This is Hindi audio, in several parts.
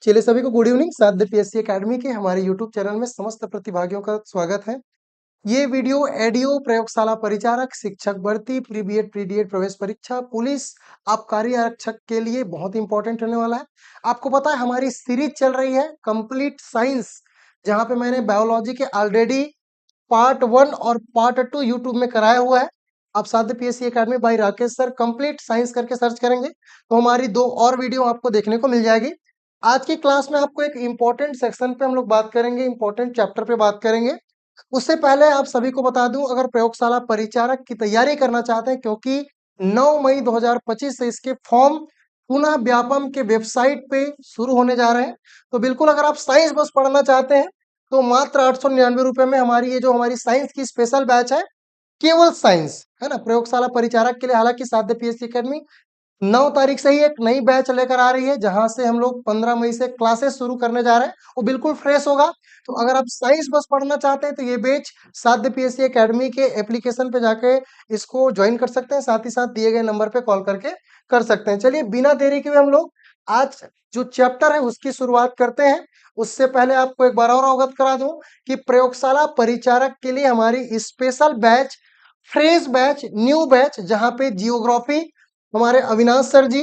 चलिए सभी को गुड इवनिंग। साध्य पीएससी एकेडमी के हमारे यूट्यूब चैनल में समस्त प्रतिभागियों का स्वागत है। ये वीडियो एडीओ प्रयोगशाला परिचारक, शिक्षक भर्ती, प्री बीएड प्री डीएड प्रवेश परीक्षा, पुलिस, आबकारी आरक्षक के लिए बहुत इंपॉर्टेंट होने वाला है। आपको पता है हमारी सीरीज चल रही है कंप्लीट साइंस, जहां पे मैंने बायोलॉजी के ऑलरेडी पार्ट 1 और पार्ट 2 यूट्यूब में कराया हुआ है। आप साध्य PSC academy by Rakesh sir complete science करके सर्च करेंगे तो हमारी 2 और वीडियो आपको देखने को मिल जाएगी। आज की क्लास में आपको एक इम्पोर्टेंट सेक्शन पे हम लोग बात करेंगे, इम्पोर्टेंट चैप्टर पे बात करेंगे। उससे पहले आप सभी को बता दूं, अगर प्रयोगशाला परिचारक की तैयारी करना चाहते हैं, क्योंकि 9 मई 2025 से इसके फॉर्म पुनः व्यापम के वेबसाइट पे शुरू होने जा रहे हैं। तो बिल्कुल अगर आप साइंस बस पढ़ना चाहते हैं तो मात्र 899 रुपए में हमारी ये जो हमारी साइंस की स्पेशल बैच है, केवल साइंस है ना, प्रयोगशाला परिचारक के लिए। हालांकि साध्य पीएससी एकेडमी 9 तारीख से ही एक नई बैच लेकर आ रही है, जहां से हम लोग 15 मई से क्लासेस शुरू करने जा रहे हैं। वो बिल्कुल फ्रेश होगा। तो अगर आप साइंस बस पढ़ना चाहते हैं तो ये बैच साध्य पीएससी एकेडमी के एप्लीकेशन पे जाके इसको ज्वाइन कर सकते हैं, साथ ही साथ दिए गए नंबर पे कॉल करके कर सकते हैं। चलिए बिना देरी के हम लोग आज जो चैप्टर है उसकी शुरुआत करते हैं। उससे पहले आपको एक बार और अवगत करा दूं कि प्रयोगशाला परिचारक के लिए हमारी special batch, fresh batch, new batch, जहां पे जियोग्राफी हमारे अविनाश सर जी,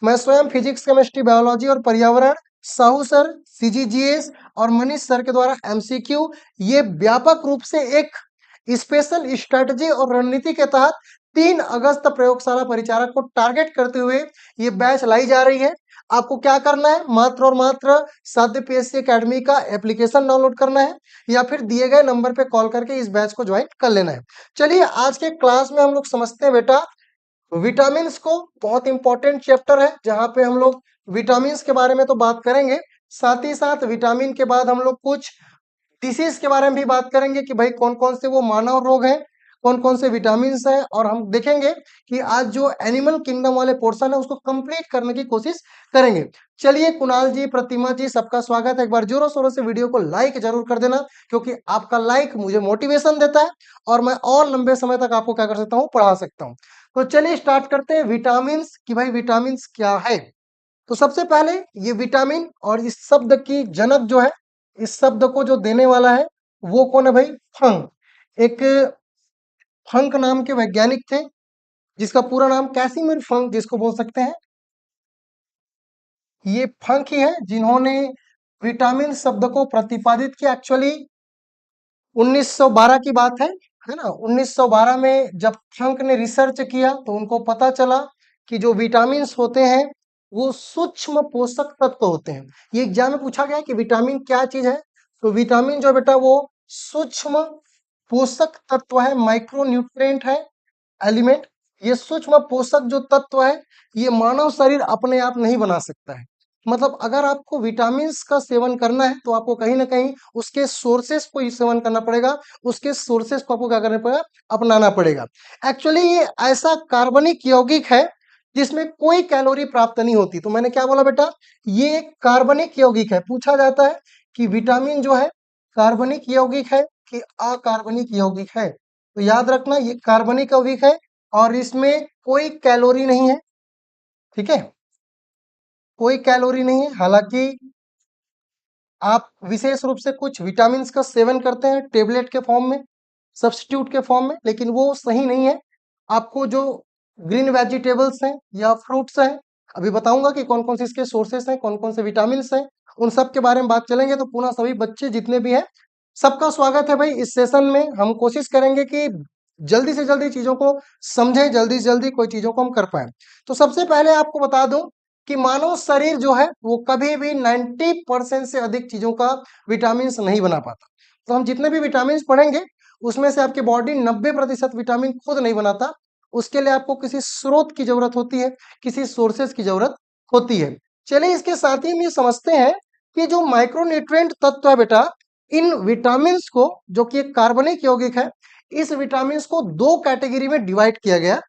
मैं स्वयं फिजिक्स, केमिस्ट्री, बायोलॉजी और पर्यावरण, साहू सर, सीजीजीएस और मनीष सर के द्वारा एमसीक्यू, ये व्यापक रूप से एक स्पेशल स्ट्रेटजी और रणनीति के तहत 3 अगस्त प्रयोगशाला परिचारक को टारगेट करते हुए ये बैच लाई जा रही है। आपको क्या करना है, मात्र और मात्र साध्य पीएससी एकेडमी का एप्लीकेशन डाउनलोड करना है या फिर दिए गए नंबर पे कॉल करके इस बैच को ज्वाइन कर लेना है। चलिए आज के क्लास में हम लोग समझते हैं बेटा विटामिन्स को। बहुत इंपॉर्टेंट चैप्टर है जहां पे हम लोग विटामिन्स के बारे में तो बात करेंगे, साथ ही साथ विटामिन के बाद हम लोग कुछ डिसीज के बारे में भी बात करेंगे कि भाई कौन कौन से वो मानव रोग हैं, कौन कौन से विटामिन्स हैं, और हम देखेंगे कि आज जो एनिमल किंगडम वाले पोर्शन है उसको कंप्लीट करने की कोशिश करेंगे। चलिए कुणाल जी, प्रतिमा जी, सबका स्वागत है। एक बार जोरों शोरों से वीडियो को लाइक जरूर कर देना, क्योंकि आपका लाइक मुझे मोटिवेशन देता है और मैं और लंबे समय तक आपको क्या कर सकता हूँ, पढ़ा सकता हूँ। तो चलिए स्टार्ट करते हैं विटामिन कि भाई विटामिन क्या है। तो सबसे पहले ये विटामिन और इस शब्द की जनक जो है, इस शब्द को जो देने वाला है वो कौन है भाई? फंक। एक फंक नाम के वैज्ञानिक थे, जिसका पूरा नाम कैसिमिर फंक जिसको बोल सकते हैं। ये फंक ही है जिन्होंने विटामिन शब्द को प्रतिपादित किया। एक्चुअली 1912 की बात है ना। 1912 में जब फ्रंक ने रिसर्च किया तो उनको पता चला कि जो विटामिन होते हैं वो सूक्ष्म पोषक तत्व होते हैं। ये एग्जाम में पूछा गया कि विटामिन क्या चीज है, तो विटामिन जो बेटा वो सूक्ष्म पोषक तत्व है, माइक्रो न्यूट्रिएंट है, एलिमेंट। ये सूक्ष्म पोषक जो तत्व है ये मानव शरीर अपने आप नहीं बना सकता है। मतलब अगर आपको विटामिन का सेवन करना है तो आपको कहीं ना कहीं उसके सोर्सेस को ही सेवन करना पड़ेगा, उसके सोर्सेस को आपको क्या करना पड़ेगा, अपनाना पड़ेगा। एक्चुअली ये ऐसा कार्बनिक यौगिक है जिसमें कोई कैलोरी प्राप्त नहीं होती। तो मैंने क्या बोला बेटा, ये एक कार्बनिक यौगिक है। पूछा जाता है कि विटामिन जो है कार्बनिक यौगिक है कि अकार्बनिक यौगिक है, तो याद रखना ये कार्बनिक यौगिक है और इसमें कोई कैलोरी नहीं है। ठीक है, कोई कैलोरी नहीं है। हालांकि आप विशेष रूप से कुछ विटामिन का सेवन करते हैं टेबलेट के फॉर्म में, सब्स्टिट्यूट के फॉर्म में, लेकिन वो सही नहीं है। आपको जो ग्रीन वेजिटेबल्स हैं या फ्रूट्स हैं, अभी बताऊंगा कि कौन कौन से इसके सोर्सेस हैं, कौन कौन से विटामिन हैं, उन सब के बारे में बात चलेंगे। तो पुनः सभी बच्चे जितने भी हैं सबका स्वागत है भाई। इस सेशन में हम कोशिश करेंगे कि जल्दी से जल्दी चीजों को समझें, जल्दी से जल्दी कोई चीजों को हम कर पाए। तो सबसे पहले आपको बता दूं कि मानव शरीर जो है वो कभी भी 90% से अधिक चीजों का विटामिन नहीं बना पाता। तो हम जितने भी विटामिन पढ़ेंगे उसमें से आपकी बॉडी 90% विटामिन खुद नहीं बनाता। उसके लिए आपको किसी स्रोत की जरूरत होती है, किसी सोर्सेस की जरूरत होती है। चलिए इसके साथ ही हम ये समझते हैं कि जो माइक्रोन्यूट्रिएंट तत्व है बेटा, इन विटामिन को, जो कि एक कार्बनिक यौगिक है, इस विटामिन को 2 कैटेगरी में डिवाइड किया गया।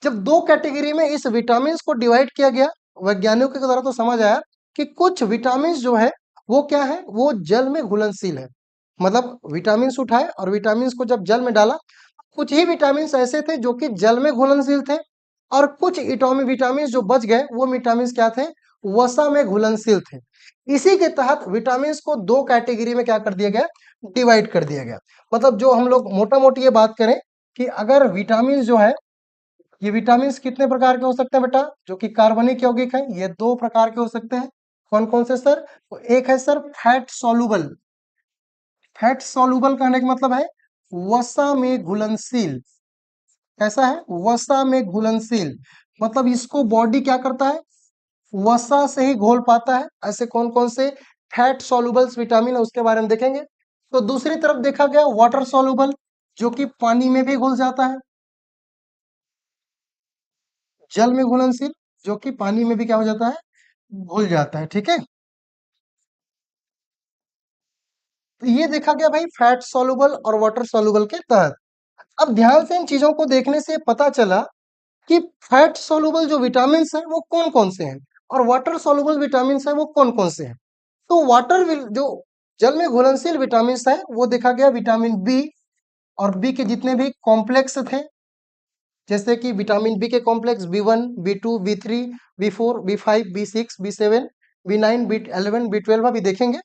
जब 2 कैटेगरी में इस विटामिन को डिवाइड किया गया, वैज्ञानिकों के द्वारा तो समझ आया कि कुछ विटामिन जो है वो क्या है, वो जल में घुलनशील है। मतलब विटामिन उठाए और विटामिन को जब जल में डाला, कुछ ही विटामिन ऐसे थे जो कि जल में घुलनशील थे और कुछ विटामिन जो बच गए वो विटामिन क्या थे, वसा में घुलनशील थे। इसी के तहत विटामिन को दो कैटेगरी में क्या कर दिया गया, डिवाइड कर दिया गया। मतलब जो हम लोग मोटा मोटी ये बात करें कि अगर विटामिन जो है, ये विटामिन कितने प्रकार के हो सकते हैं बेटा, जो कि कार्बनिक यौगिक है, ये दो प्रकार के हो सकते हैं। कौन कौन से सर? तो एक है sir fat soluble. Fat soluble कहने का मतलब है वसा में घुलनशील। कैसा है? वसा में घुलनशील। मतलब इसको बॉडी क्या करता है, वसा से ही घोल पाता है। ऐसे कौन कौन से फैट सॉल्युबल्स विटामिन है उसके बारे में देखेंगे। तो दूसरी तरफ देखा गया वाटर सॉल्युबल, जो कि पानी में भी घुल जाता है। जल में घुलनशील, जो कि पानी में भी क्या हो जाता है, घुल जाता है। ठीक है, तो ये देखा गया भाई फैट सॉल्युबल और वाटर सॉल्युबल के तहत। अब ध्यान से इन चीजों को देखने से पता चला कि फैट सॉल्युबल जो विटामिन है वो कौन कौन से हैं, और वाटर सॉल्युबल विटामिन है वो कौन कौन से हैं। तो जो जल में घुलनशील विटामिन है वो देखा गया विटामिन बी, और बी के जितने भी कॉम्प्लेक्स थे, जैसे कि विटामिन बी के complex B1, B2, B3, B4, B5, B6, B7, B9, B11, B12 अभी देखेंगे।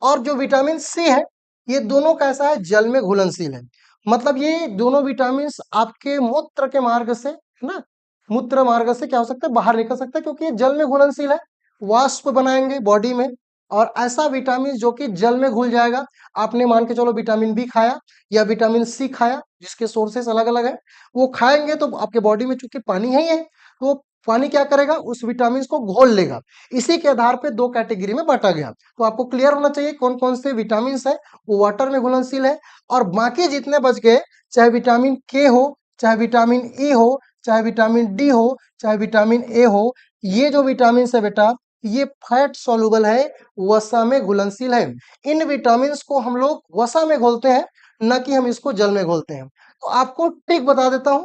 और जो विटामिन सी है, ये दोनों कैसा है, जल में घुलनशील है। मतलब ये दोनों विटामिन आपके मूत्र के मार्ग से, है ना, मूत्र मार्ग से क्या हो सकता है, बाहर निकल सकता है, क्योंकि ये जल में घुलनशील है। वाष्प बनाएंगे बॉडी में, और ऐसा विटामिन जो कि जल में घुल जाएगा। आपने मान के चलो विटामिन बी खाया या विटामिन सी खाया, जिसके सोर्सेस अलग अलग है, वो खाएंगे तो आपके बॉडी में चूंकि पानी है ही है, तो वो पानी क्या करेगा, उस विटामिन को घोल लेगा। इसी के आधार पे दो कैटेगरी में बांटा गया। तो आपको क्लियर होना चाहिए कौन कौन से विटामिन है वो वाटर में घुलनशील है, और बाकी जितने बच गए, चाहे विटामिन के हो, चाहे विटामिन ई हो, चाहे विटामिन डी हो, चाहे विटामिन ए हो, ये जो विटामिन है बेटा, ये फैट सॉल्युबल है, वसा में घुलनशील है। इन विटामिन को हम लोग वसा में घोलते हैं, न कि हम इसको जल में घोलते हैं। तो आपको ट्रिक बता देता हूं।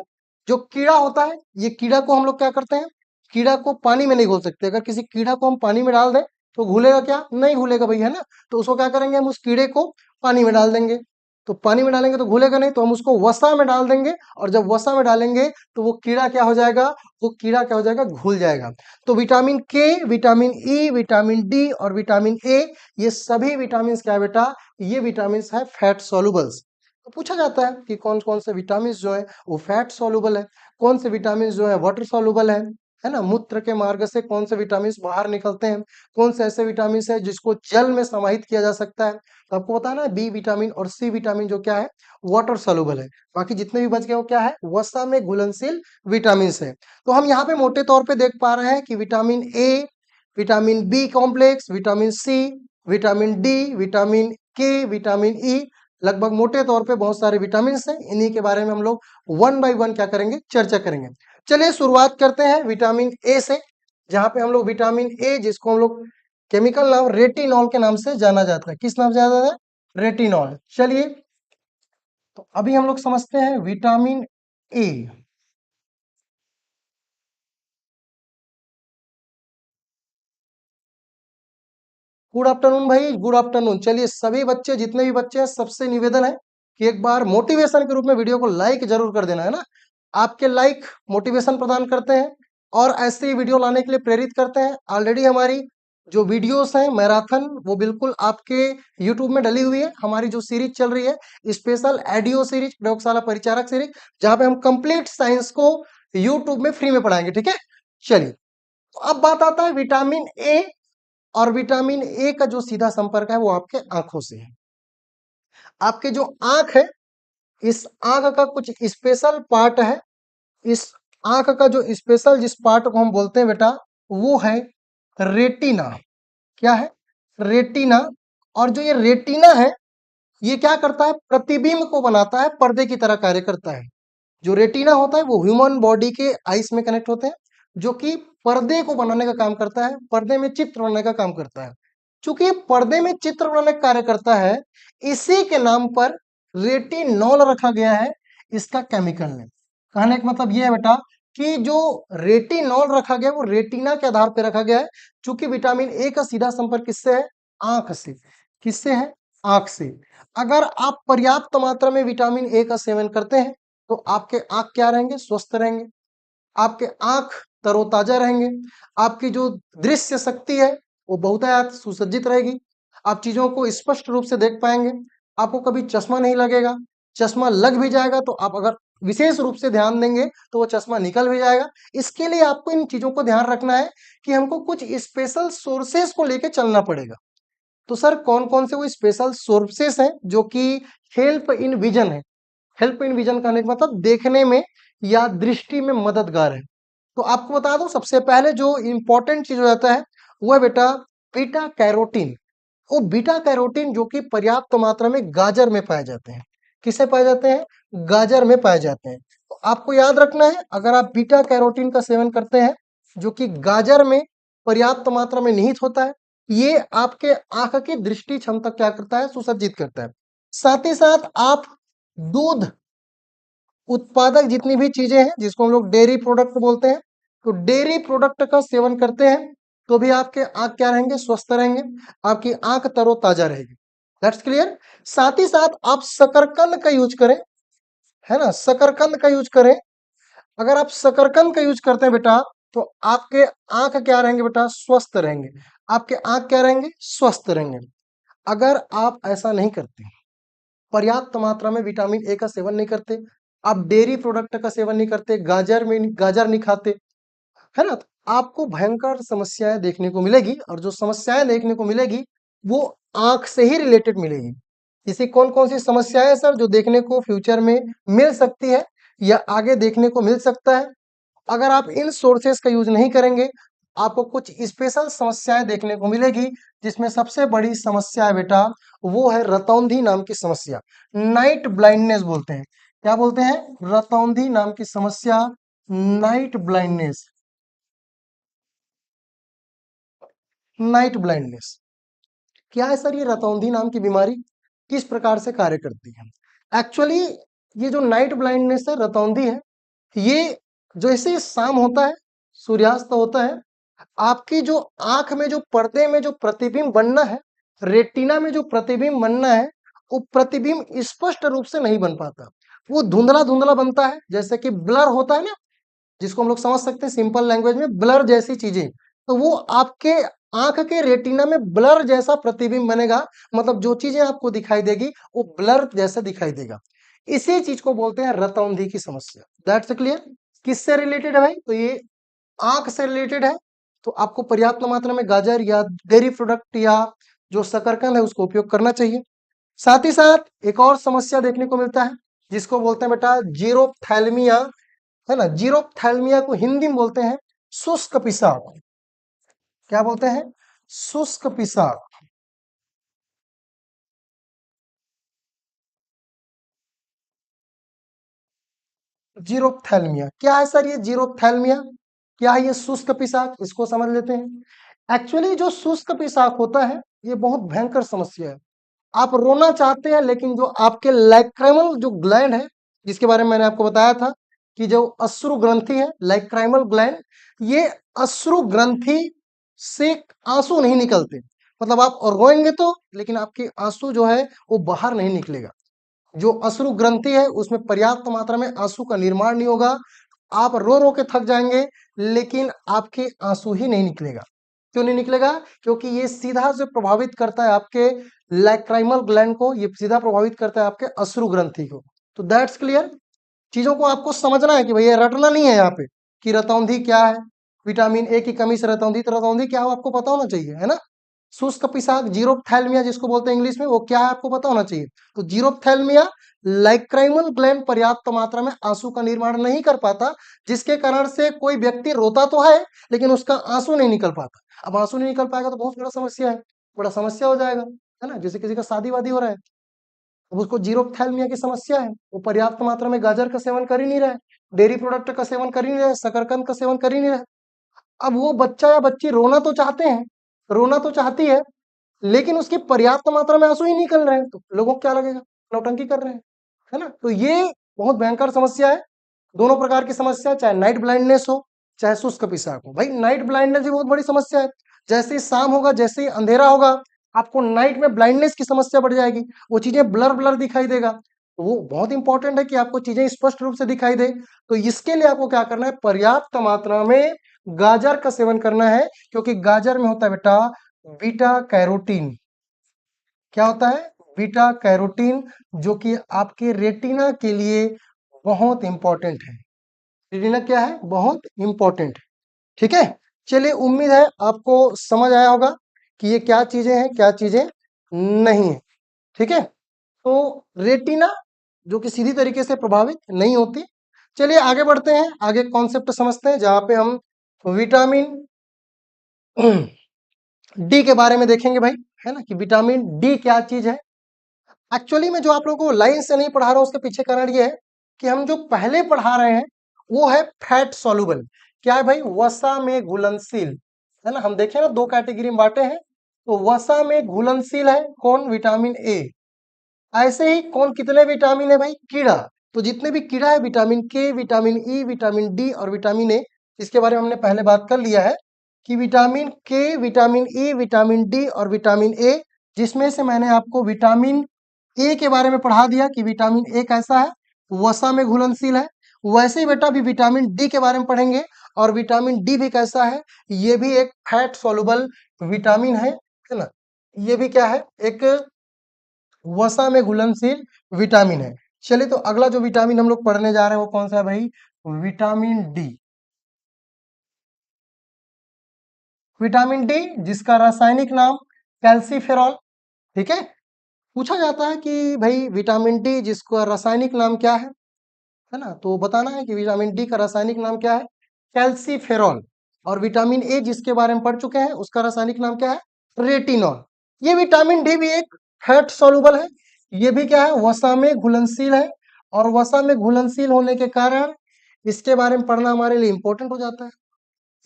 जो कीड़ा होता है, ये कीड़ा को हम लोग क्या करते हैं, कीड़ा को पानी में नहीं घोल सकते। अगर किसी कीड़ा को हम पानी में डाल दें तो घुलेगा क्या, नहीं घुलेगा भाई, है ना। तो उसको क्या करेंगे, हम उस कीड़े को पानी में डाल देंगे। तो पानी में डालेंगे तो घुलेगा नहीं, तो हम उसको वसा में डाल देंगे, और जब वसा में डालेंगे तो वो कीड़ा क्या हो जाएगा, वो कीड़ा क्या हो जाएगा, घुल जाएगा। तो विटामिन के, विटामिन ई, विटामिन डी और विटामिन ए, ये सभी विटामिन क्या है बेटा, ये विटामिन है फैट सॉल्युबल्स। तो पूछा जाता है कि कौन कौन से विटामिन जो है वो फैट सॉल्युबल है, कौन से विटामिन जो है वाटर सॉल्युबल है ना। मूत्र के मार्ग से कौन से विटामिन बाहर निकलते हैं, कौन से ऐसे विटामिन है जिसको जल में समाहित किया जा सकता है। तो आपको पता है ना, बी विटामिन और सी विटामिन जो क्या है, वाटर सॉल्युबल है। बाकी जितने भी बच गए वो क्या है, वसा में घुलनशील विटामिन है। तो हम यहाँ पे मोटे तौर पे देख पा रहे हैं कि vitamin A, vitamin B complex, vitamin C, vitamin D, vitamin K, vitamin E, लगभग मोटे तौर पे बहुत सारे विटामिन हैं। इन्हीं के बारे में हम लोग वन बाय वन क्या करेंगे, चर्चा करेंगे। चलिए शुरुआत करते हैं विटामिन ए से, जहां पे हम लोग विटामिन ए, जिसको हम लोग केमिकल नाम रेटिनॉल के नाम से जाना जाता है, किस नाम से जाना जाता है, रेटिनॉल। चलिए, तो अभी हम लोग समझते हैं विटामिन ए। गुड आफ्टरनून भाई, गुड आफ्टरनून। चलिए सभी बच्चे, जितने भी बच्चे हैं, सबसे निवेदन है कि एक बार मोटिवेशन के रूप में वीडियो को लाइक जरूर कर देना, है ना। आपके लाइक मोटिवेशन प्रदान करते हैं और ऐसे ही वीडियो लाने के लिए प्रेरित करते हैं। ऑलरेडी हमारी जो वीडियोस हैं मैराथन, वो बिल्कुल आपके यूट्यूब में डली हुई है। हमारी जो सीरीज चल रही है, स्पेशल एडियो सीरीज, प्रयोगशाला परिचारक सीरीज, जहां पे हम कंप्लीट साइंस को यूट्यूब में फ्री में पढ़ाएंगे। ठीक है, चलिए, तो अब बात आता है विटामिन ए। और विटामिन ए का जो सीधा संपर्क है वो आपके आंखों से है। आपके जो आंख है, इस आंख का कुछ स्पेशल पार्ट है। इस आंख का जो स्पेशल जिस पार्ट को हम बोलते हैं बेटा, वो है रेटिना। क्या है, रेटिना। और जो ये रेटिना है, ये क्या करता है, प्रतिबिंब को बनाता है, पर्दे की तरह कार्य करता है। जो रेटिना होता है वो ह्यूमन बॉडी के आईज में कनेक्ट होते हैं, जो कि पर्दे को बनाने का काम करता है, पर्दे में चित्र बनाने का काम करता है। चूंकि ये पर्दे में चित्र बनाने का कार्य करता है, इसी के नाम पर रेटिनॉल रखा गया है, इसका केमिकल नेम। कहने का मतलब ये है बेटा कि जो रेटिनॉल रखा गया वो रेटिना के आधार पर रखा गया है। चूंकि विटामिन ए का सीधा संपर्क किससे है, आंख से। किससे है, आंख से। अगर आप पर्याप्त मात्रा में विटामिन ए का सेवन करते हैं तो आपके आंख क्या रहेंगे, स्वस्थ रहेंगे। आपके आंख तरोताजा रहेंगे। आपकी जो दृश्य शक्ति है वो बहुतायत सुसज्जित रहेगी। आप चीजों को स्पष्ट रूप से देख पाएंगे। आपको कभी चश्मा नहीं लगेगा। चश्मा लग भी जाएगा तो आप अगर विशेष रूप से ध्यान देंगे तो वो चश्मा निकल भी जाएगा। इसके लिए आपको इन चीजों को ध्यान रखना है कि हमको कुछ स्पेशल सोर्सेस को लेके चलना पड़ेगा। तो सर कौन कौन से वो स्पेशल सोर्सेस हैं जो कि हेल्प इन विजन है। हेल्प इन विजन कहने का मतलब देखने में या दृष्टि में मददगार है। तो आपको बता दूं सबसे पहले जो इंपॉर्टेंट चीज हो जाता है वो है बेटा बीटा कैरोटीन। वो बीटा कैरोटीन जो कि पर्याप्त मात्रा में गाजर में पाए जाते हैं। किसे पाए जाते हैं? गाजर में पाए जाते हैं। तो आपको याद रखना है अगर आप बीटा कैरोटीन का सेवन करते हैं जो कि गाजर में पर्याप्त मात्रा में निहित होता है, ये आपके आंख की दृष्टि क्षमता क्या करता है? सुसज्जित करता है। साथ ही साथ आप दूध उत्पादक जितनी भी चीजें हैं जिसको हम लोग डेयरी प्रोडक्ट बोलते हैं, तो डेयरी प्रोडक्ट का सेवन करते हैं तो भी आपके आंख क्या रहेंगे? स्वस्थ रहेंगे। आपकी आंख तरोताजा रहेगी। That's clear. साथ ही साथ आप शकरकंद का यूज करें, है ना, शकरकंद का यूज करें। अगर आप शकरकंद का यूज करते हैं बेटा तो आपके आंख क्या रहेंगे बेटा? स्वस्थ रहेंगे। आपके आंख क्या रहेंगे? स्वस्थ रहेंगे। अगर आप ऐसा नहीं करते, पर्याप्त मात्रा में विटामिन ए का सेवन नहीं करते, आप डेयरी प्रोडक्ट का सेवन नहीं करते, गाजर नहीं खाते, है ना, तो आपको भयंकर समस्याएं देखने को मिलेगी। और जो समस्याएं देखने को मिलेगी वो आंख से ही रिलेटेड मिलेगी। इसी कौन कौन सी समस्याएं हैं सर जो देखने को फ्यूचर में मिल सकती है या आगे देखने को मिल सकता है? अगर आप इन सोर्सेस का यूज नहीं करेंगे आपको कुछ स्पेशल समस्याएं देखने को मिलेगी, जिसमें सबसे बड़ी समस्या है बेटा वो है रतौंधी नाम की समस्या। नाइट ब्लाइंडनेस बोलते हैं। क्या बोलते हैं? रतौंधी नाम की समस्या, नाइट ब्लाइंडनेस। नाइट ब्लाइंडनेस क्या है सर? ये रतौंधी नाम की बीमारी किस प्रकार से कार्य करती है? एक्चुअली ये जो नाइट ब्लाइंडनेस है, रतौंधी है, ये जैसे ही शाम होता है, सूर्यास्त होता है, आपकी जो आंख में जो पर्दे में जो प्रतिबिंब बनना है, रेटिना में जो प्रतिबिंब बनना है, वो प्रतिबिंब स्पष्ट रूप से नहीं बन पाता। वो धुंधला धुंधला बनता है, जैसे कि ब्लर होता है ना, जिसको हम लोग समझ सकते हैं सिंपल लैंग्वेज में, ब्लर जैसी चीजें। तो वो आपके आंख के रेटिना में ब्लर जैसा प्रतिबिंब बनेगा। मतलब जो चीजें आपको दिखाई देगी वो ब्लर जैसा दिखाई देगा। इसी चीज को बोलते हैं रतौंधी की समस्या। That's clear. किससे रिलेटेड है भाई? तो ये आंख से रिलेटेड है। तो आपको पर्याप्त मात्रा में गाजर या डेयरी प्रोडक्ट या जो शकरकंद है उसको उपयोग करना चाहिए। साथ ही साथ एक और समस्या देखने को मिलता है जिसको बोलते हैं बेटा जीरोप्थैल्मिया, है ना। जीरोप्थैल्मिया को हिंदी में बोलते हैं शुष्क पिसाब। क्या बोलते हैं? शुष्क पिसाब। जीरोप्थैल्मिया क्या है सर? ये जीरोप्थैल्मिया क्या है? ये शुष्क पिसाब, इसको समझ लेते हैं। एक्चुअली जो शुष्क पिसाब होता है ये बहुत भयंकर समस्या है। आप रोना चाहते हैं लेकिन जो आपके लैक्रिमल जो ग्लैंड है, जिसके बारे में मैंने आपको बताया था कि जो अश्रु ग्रंथि है, लैक्रिमल ग्लैंड, ये अश्रु ग्रंथि से आंसू नहीं निकलते। मतलब आप रोएंगे तो लेकिन आपके आंसू जो है वो बाहर नहीं निकलेगा। जो अश्रु ग्रंथि है उसमें पर्याप्त मात्रा में आंसू का निर्माण नहीं होगा। आप रो रो के थक जाएंगे लेकिन आपके आंसू ही नहीं निकलेगा। क्यों नहीं निकलेगा? क्योंकि ये सीधा से प्रभावित करता है आपके लैक्राइमल ग्लैंड को, ये सीधा प्रभावित करता है आपके अश्रु ग्रंथि को। तो दैट्स क्लियर। चीजों को आपको समझना है कि भैया रटना नहीं है यहाँ पे कि रतौंधी क्या है, विटामिन ए की कमी से रतौंधी, तो रतौंधी क्या हो आपको पता होना चाहिए, है ना। शुष्क पिसाब जीरोप्थैल्मिया जिसको बोलते हैं इंग्लिश में, वो क्या है आपको पता होना चाहिए। तो जीरोप्थैल्मिया, लाइक्राइमल ग्लैंड पर्याप्त मात्रा में आंसू का निर्माण नहीं कर पाता, जिसके कारण से कोई व्यक्ति रोता तो है लेकिन उसका आंसू नहीं निकल पाता। अब आंसू नहीं निकल पाएगा तो बहुत बड़ा समस्या है, बड़ा समस्या हो जाएगा, है ना। जैसे किसी का शादी वादी हो रहा है, अब उसको जीरोप्थैल्मिया की समस्या है, वो पर्याप्त मात्रा में गाजर का सेवन कर ही नहीं रहा है, डेयरी प्रोडक्ट का सेवन कर ही नहीं रहा है, शकरकंद का सेवन कर ही नहीं रहा है। अब वो बच्चा या बच्ची रोना तो चाहते हैं, रोना तो चाहती है, लेकिन उसकी पर्याप्त मात्रा में आंसू ही निकल रहे हैं, तो लोगों को क्या लगेगा? नौटंकी कर रहे हैं, है ना। तो ये बहुत भयंकर समस्या है। दोनों प्रकार की समस्या, चाहे नाइट ब्लाइंडनेस हो चाहे शुष्क पिशाच हो। भाई नाइट ब्लाइंडनेस भी बहुत बड़ी समस्या है। जैसे ही शाम होगा, जैसे ही अंधेरा होगा, आपको नाइट में ब्लाइंडनेस की समस्या बढ़ जाएगी। वो चीजें ब्लर ब्लर दिखाई देगा। तो वो बहुत इंपॉर्टेंट है कि आपको चीजें स्पष्ट रूप से दिखाई दे। तो इसके लिए आपको क्या करना है? पर्याप्त मात्रा में गाजर का सेवन करना है, क्योंकि गाजर में होता है बेटा बीटा कैरोटीन। क्या होता है? बीटा कैरोटीन, जो कि आपके रेटिना के लिए बहुत इंपॉर्टेंट है। रेटिना क्या है? बहुत इंपॉर्टेंट है। ठीक है, चलिए उम्मीद है आपको समझ आया होगा कि ये क्या चीजें हैं, क्या चीजें नहीं है। ठीक है, तो रेटिना जो कि सीधी तरीके से प्रभावित नहीं होती। चलिए आगे बढ़ते हैं, आगे कॉन्सेप्ट समझते हैं, जहां पे हम विटामिन डी के बारे में देखेंगे भाई, है ना, कि विटामिन डी क्या चीज है। एक्चुअली मैं जो आप लोगों को लाइन से नहीं पढ़ा रहा हूं, उसके पीछे कारण ये है कि हम जो पहले पढ़ा रहे हैं वो है फैट सॉल्युबल। क्या है भाई? वसा में घुलनशील, है ना। हम देखें ना, दो कैटेगरी में बांटे हैं, तो वसा में घुलनशील है कौन? Vitamin A. ऐसे ही कौन कितने विटामिन है भाई? कीड़ा। तो जितने भी कीड़ा है, विटामिन के, विटामिन ई, विटामिन डी और विटामिन ए, इसके बारे में हमने पहले बात कर लिया है कि विटामिन के, विटामिन ई, विटामिन डी और विटामिन ए, जिसमें से मैंने आपको विटामिन ए के बारे में पढ़ा दिया कि विटामिन ए कैसा है? वसा में घुलनशील है। वैसे ही बेटा भी विटामिन डी के बारे में पढ़ेंगे, और विटामिन डी भी कैसा है? ये भी एक फैट सॉल्युबल विटामिन है ना। ये भी क्या है? एक वसा में घुलनशील विटामिन है। चलिए, तो अगला जो विटामिन हम लोग पढ़ने जा रहे हैं वो कौन सा है भाई? Vitamin D. विटामिन डी जिसका रासायनिक नाम कैल्सीफेरॉल। ठीक है, पूछा जाता है कि भाई विटामिन डी जिसका रासायनिक नाम क्या है ना, तो बताना है कि विटामिन डी का रासायनिक नाम क्या है? कैल्सीफेरॉल। और विटामिन ए जिसके बारे में पढ़ चुके हैं, उसका रासायनिक नाम क्या है? रेटिनॉल। ये विटामिन डी भी एक फैट सॉल्युबल है। ये भी क्या है? वसा में घुलनशील है। और वसा में घुलनशील होने के कारण इसके बारे में पढ़ना हमारे लिए इंपॉर्टेंट हो जाता है।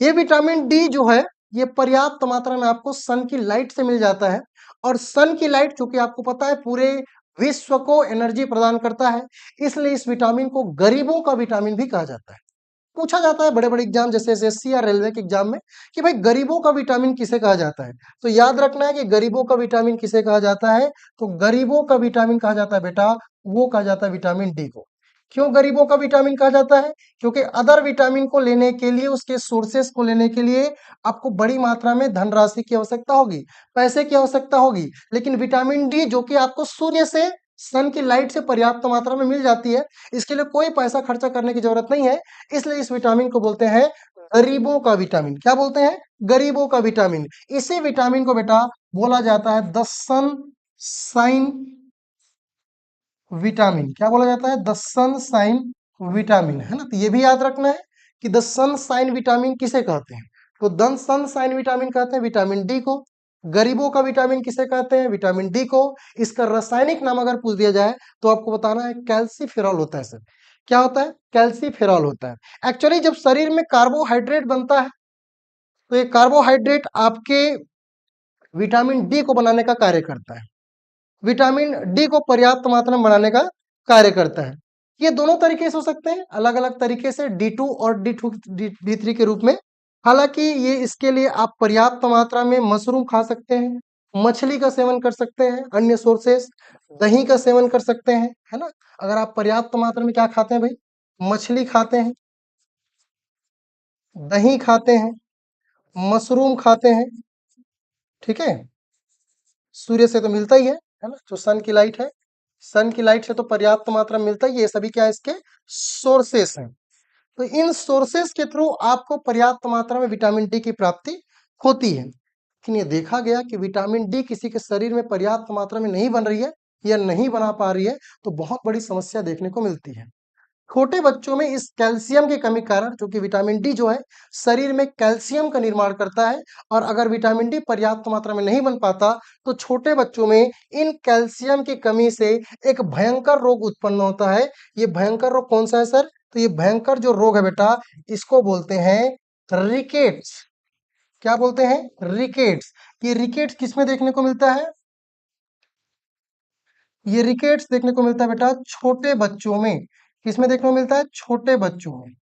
ये विटामिन डी जो है, ये पर्याप्त मात्रा में आपको सन की लाइट से मिल जाता है। और सन की लाइट, चूंकि आपको पता है, पूरे विश्व को एनर्जी प्रदान करता है, इसलिए इस विटामिन को गरीबों का विटामिन भी कहा जाता है। पूछा जाता है बड़े बड़े एग्जाम जैसे एसएससी या रेलवे के एग्जाम में कि भाई गरीबों का विटामिन किसे कहा जाता है, तो याद रखना है कि गरीबों का विटामिन किसे कहा जाता है। तो गरीबों का विटामिन कहा जाता है बेटा, वो कहा जाता है विटामिन डी को। क्यों गरीबों का विटामिन कहा जाता है? क्योंकि अदर विटामिन को लेने के लिए, उसके सोर्सेस को लेने के लिए आपको बड़ी मात्रा में धनराशि की आवश्यकता होगी, पैसे की आवश्यकता होगी। लेकिन विटामिन डी जो कि आपको सूर्य से, सन की लाइट से पर्याप्त मात्रा में मिल जाती है, इसके लिए कोई पैसा खर्चा करने की जरूरत नहीं है। इसलिए इस विटामिन को बोलते हैं गरीबों का विटामिन। क्या बोलते हैं? गरीबों का विटामिन। इसी विटामिन को बेटा बोला जाता है द सन साइन विटामिन। क्या बोला जाता है? द सन साइन विटामिन, है ना। तो ये भी याद रखना है कि द सन साइन विटामिन किसे कहते हैं। तो द सन साइन विटामिन कहते हैं विटामिन डी को। गरीबों का विटामिन किसे कहते हैं? विटामिन डी को। इसका रासायनिक नाम अगर पूछ दिया जाए तो आपको बताना है कैल्सीफेरॉल होता है सर। क्या होता है? कैल्सीफेरॉल होता है। एक्चुअली जब शरीर में कार्बोहाइड्रेट बनता है, तो ये कार्बोहाइड्रेट आपके विटामिन डी को बनाने का कार्य करता है। विटामिन डी को पर्याप्त मात्रा में बढ़ाने का कार्य करता है। ये दोनों तरीके से हो सकते हैं, अलग अलग तरीके से, D2 और D3 के रूप में। हालांकि ये, इसके लिए आप पर्याप्त मात्रा में मशरूम खा सकते हैं, मछली का सेवन कर सकते हैं, अन्य सोर्सेस, दही का सेवन कर सकते हैं, है ना। अगर आप पर्याप्त मात्रा में क्या खाते हैं भाई? मछली खाते हैं, दही खाते हैं, मशरूम खाते हैं। ठीक है, सूर्य से तो मिलता ही है ना, जो सन की लाइट है, सन की लाइट से तो पर्याप्त मात्रा में मिलता ही है। ये सभी क्या है? इसके सोर्सेस हैं। तो इन सोर्सेस के थ्रू आपको पर्याप्त मात्रा में विटामिन डी की प्राप्ति होती है। लेकिन ये देखा गया कि विटामिन डी किसी के शरीर में पर्याप्त मात्रा में नहीं बन रही है या नहीं बना पा रही है, तो बहुत बड़ी समस्या देखने को मिलती है। छोटे बच्चों में इस कैल्शियम की कमी कारण, क्योंकि विटामिन डी जो है शरीर में कैल्शियम का निर्माण करता है, और अगर विटामिन डी पर्याप्त मात्रा में नहीं बन पाता तो छोटे बच्चों में इन कैल्शियम की कमी से एक भयंकर रोग उत्पन्न होता है। ये भयंकर रोग कौन सा है सर? तो ये भयंकर जो रोग है बेटा, इसको बोलते हैं रिकेट्स। क्या बोलते हैं? रिकेट्स। ये रिकेट्स किसमें देखने को मिलता है? ये रिकेट्स देखने को मिलता है बेटा छोटे बच्चों में। किसमें देखने को मिलता है? छोटे बच्चों में।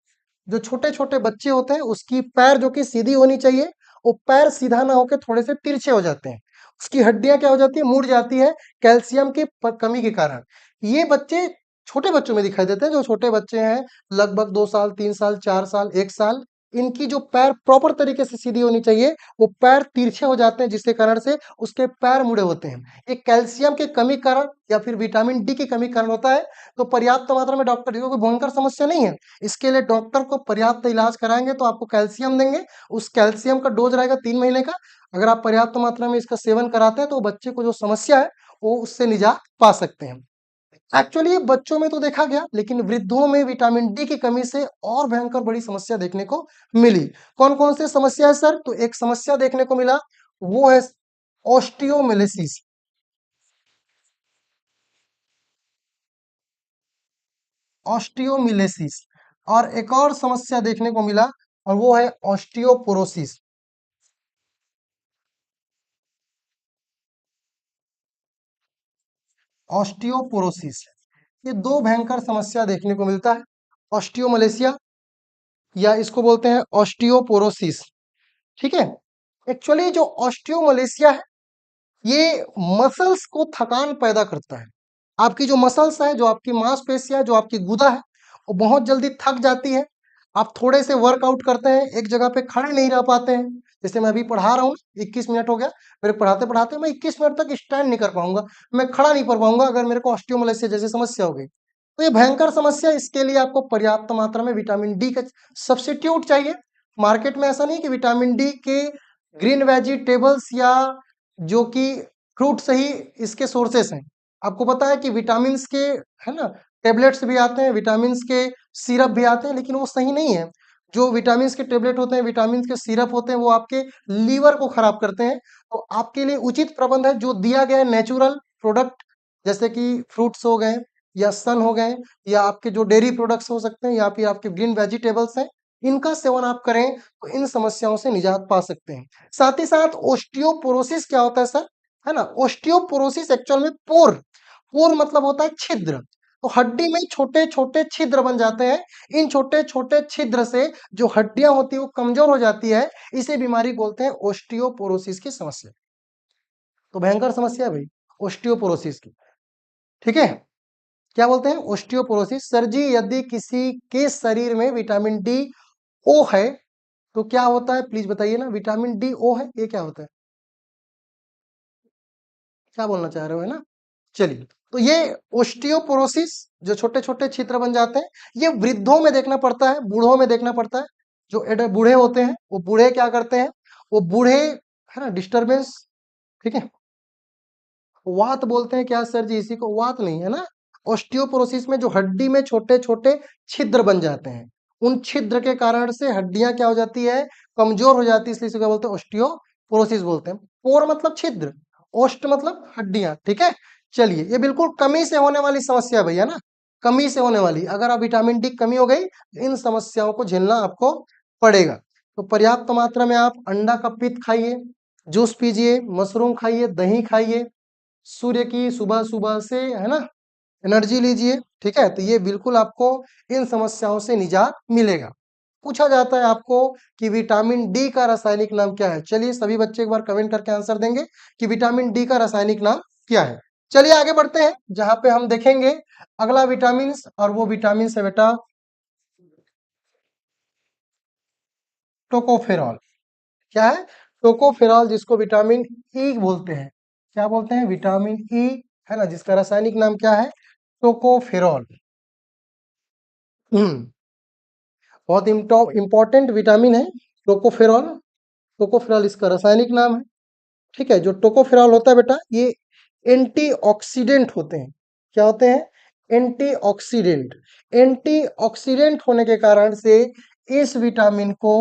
जो छोटे छोटे बच्चे होते हैं, उसकी पैर जो कि सीधी होनी चाहिए, वो पैर सीधा ना होकर थोड़े से तिरछे हो जाते हैं। उसकी हड्डियां क्या हो जाती है? मुड़ जाती है, कैल्शियम की कमी के कारण। ये बच्चे छोटे बच्चों में दिखाई देते हैं। जो छोटे बच्चे हैं, लगभग 2 साल, 3 साल, 4 साल, 1 साल, इनकी जो पैर प्रॉपर तरीके से सीधी होनी चाहिए, वो पैर तिरछे हो जाते हैं, जिसके कारण से उसके पैर मुड़े होते हैं। ये कैल्शियम के कमी कारण या फिर विटामिन डी की कमी कारण होता है। तो पर्याप्त मात्रा में डॉक्टर, कोई भयंकर समस्या नहीं है, इसके लिए डॉक्टर को पर्याप्त इलाज कराएंगे तो आपको कैल्शियम देंगे। उस कैल्शियम का डोज रहेगा 3 महीने का। अगर आप पर्याप्त मात्रा में इसका सेवन कराते हैं तो बच्चे को जो समस्या है वो उससे निजात पा सकते हैं। एक्चुअली ये बच्चों में तो देखा गया, लेकिन वृद्धों में विटामिन डी की कमी से और भयंकर बड़ी समस्या देखने को मिली। कौन कौन से समस्या है सर? तो एक समस्या देखने को मिला, वो है ऑस्टियोमिलिसिस। ऑस्टियोमिलिसिस। और एक और समस्या देखने को मिला, और वो है ऑस्टियोपोरोसिस। ऑस्टियोपोरोसिस, ये दो भयंकर समस्या देखने को मिलता है। ऑस्टियोमलेशिया, या इसको बोलते हैं ऑस्टियोपोरोसिस। ठीक है। एक्चुअली जो ऑस्टियोमलेशिया है, ये मसल्स को थकान पैदा करता है। आपकी जो मसल्स है, जो आपकी मांसपेशियां, जो आपकी गुदा है, वो बहुत जल्दी थक जाती है। आप थोड़े से वर्कआउट करते हैं, एक जगह पे खड़े नहीं रह पाते हैं। जैसे मैं अभी पढ़ा रहा हूँ, 21 मिनट हो गया मेरे पढ़ाते पढ़ाते, मैं 21 मिनट तक स्टैंड नहीं कर पाऊंगा, मैं खड़ा नहीं कर पाऊंगा, अगर मेरे को ऑस्टियोमलेसिया जैसी समस्या हो गई। तो ये भयंकर समस्या, इसके लिए आपको पर्याप्त मात्रा में विटामिन डी का सब्स्टिट्यूट चाहिए। मार्केट में ऐसा नहीं कि विटामिन डी के ग्रीन वेजिटेबल्स या जो कि फ्रूट से ही इसके सोर्सेस हैं। आपको पता है कि विटामिन के, है ना, टेबलेट्स भी आते हैं, विटामिन के सिरप भी आते हैं, लेकिन वो सही नहीं है। जो विटामिन के टेबलेट होते हैं, विटामिन के सिरप होते हैं, वो आपके लीवर को खराब करते हैं। तो आपके लिए उचित प्रबंध है जो दिया गया है, नेचुरल प्रोडक्ट, जैसे कि फ्रूट्स हो गए, या सन हो गए, या आपके जो डेयरी प्रोडक्ट्स हो सकते हैं, या फिर आपके ग्रीन वेजिटेबल्स हैं, इनका सेवन आप करें तो इन समस्याओं से निजात पा सकते हैं। साथ ही साथ ओस्टियोपोरोसिस क्या होता है सर? है ना, ओस्टियोपोरोसिस एक्चुअल में पोर, पोर मतलब होता है छिद्र। तो हड्डी में छोटे छोटे छिद्र बन जाते हैं। इन छोटे छोटे छिद्र से जो हड्डियां होती है वो कमजोर हो जाती है। इसे बीमारी बोलते हैं ओस्टियोपोरोसिस की समस्या। तो भयंकर समस्या है भाई ओस्टियोपोरोसिस की। ठीक है। क्या बोलते हैं? ओस्टियोपोरोसिस। सर जी, यदि किसी के शरीर में विटामिन डी ओ है तो क्या होता है, प्लीज बताइए ना। विटामिन डी ओ है, ये क्या होता है? क्या बोलना चाह रहे हो, है ना? चलिए, तो ये ओस्टियोपोरोसिस, जो छोटे छोटे छिद्र बन जाते हैं, ये वृद्धों में देखना पड़ता है, बूढ़ों में देखना पड़ता है। जो बूढ़े होते हैं, वो बूढ़े क्या करते हैं, वो बूढ़े, है ना, डिस्टरबेंस। ठीक है। वात बोलते हैं क्या सर जी इसी को? वात नहीं, है ना। ऑस्टियोपोरोसिस में जो हड्डी में छोटे छोटे छिद्र बन जाते हैं, उन छिद्र के कारण से हड्डियां क्या हो जाती है, कमजोर हो जाती है, इसलिए इसे क्या बोलते हैं, ऑस्टियोपोरोसिस बोलते हैं। पोर मतलब छिद्र, ओस्ट मतलब हड्डियां। ठीक है। चलिए, ये बिल्कुल कमी से होने वाली समस्या है भैया ना, कमी से होने वाली। अगर आप विटामिन डी कमी हो गई तो इन समस्याओं को झेलना आपको पड़ेगा। तो पर्याप्त मात्रा में आप अंडा का पित्त खाइए, जूस पीजिए, मशरूम खाइए, दही खाइए, सूर्य की सुबह सुबह से, है ना, एनर्जी लीजिए। ठीक है। तो ये बिल्कुल आपको इन समस्याओं से निजात मिलेगा। पूछा जाता है आपको कि विटामिन डी का रासायनिक नाम क्या है? चलिए, सभी बच्चे एक बार कमेंट करके आंसर देंगे कि विटामिन डी का रासायनिक नाम क्या है। चलिए आगे बढ़ते हैं, जहां पे हम देखेंगे अगला विटामिन, और वो विटामिन है बेटा टोकोफेरॉल। क्या है? टोकोफेरॉल, जिसको विटामिन ई बोलते हैं। क्या बोलते हैं? विटामिन ई, है ना, जिसका रासायनिक नाम क्या है? टोकोफेरॉल। हम्म, बहुत इंपॉर्टेंट विटामिन है टोकोफेरॉल। टोकोफेरॉल इसका रासायनिक नाम है। ठीक है। जो टोकोफेरॉल होता है बेटा, ये एंटीऑक्सीडेंट होते हैं। क्या होते हैं? एंटीऑक्सीडेंट। एंटीऑक्सीडेंट होने के कारण से इस विटामिन को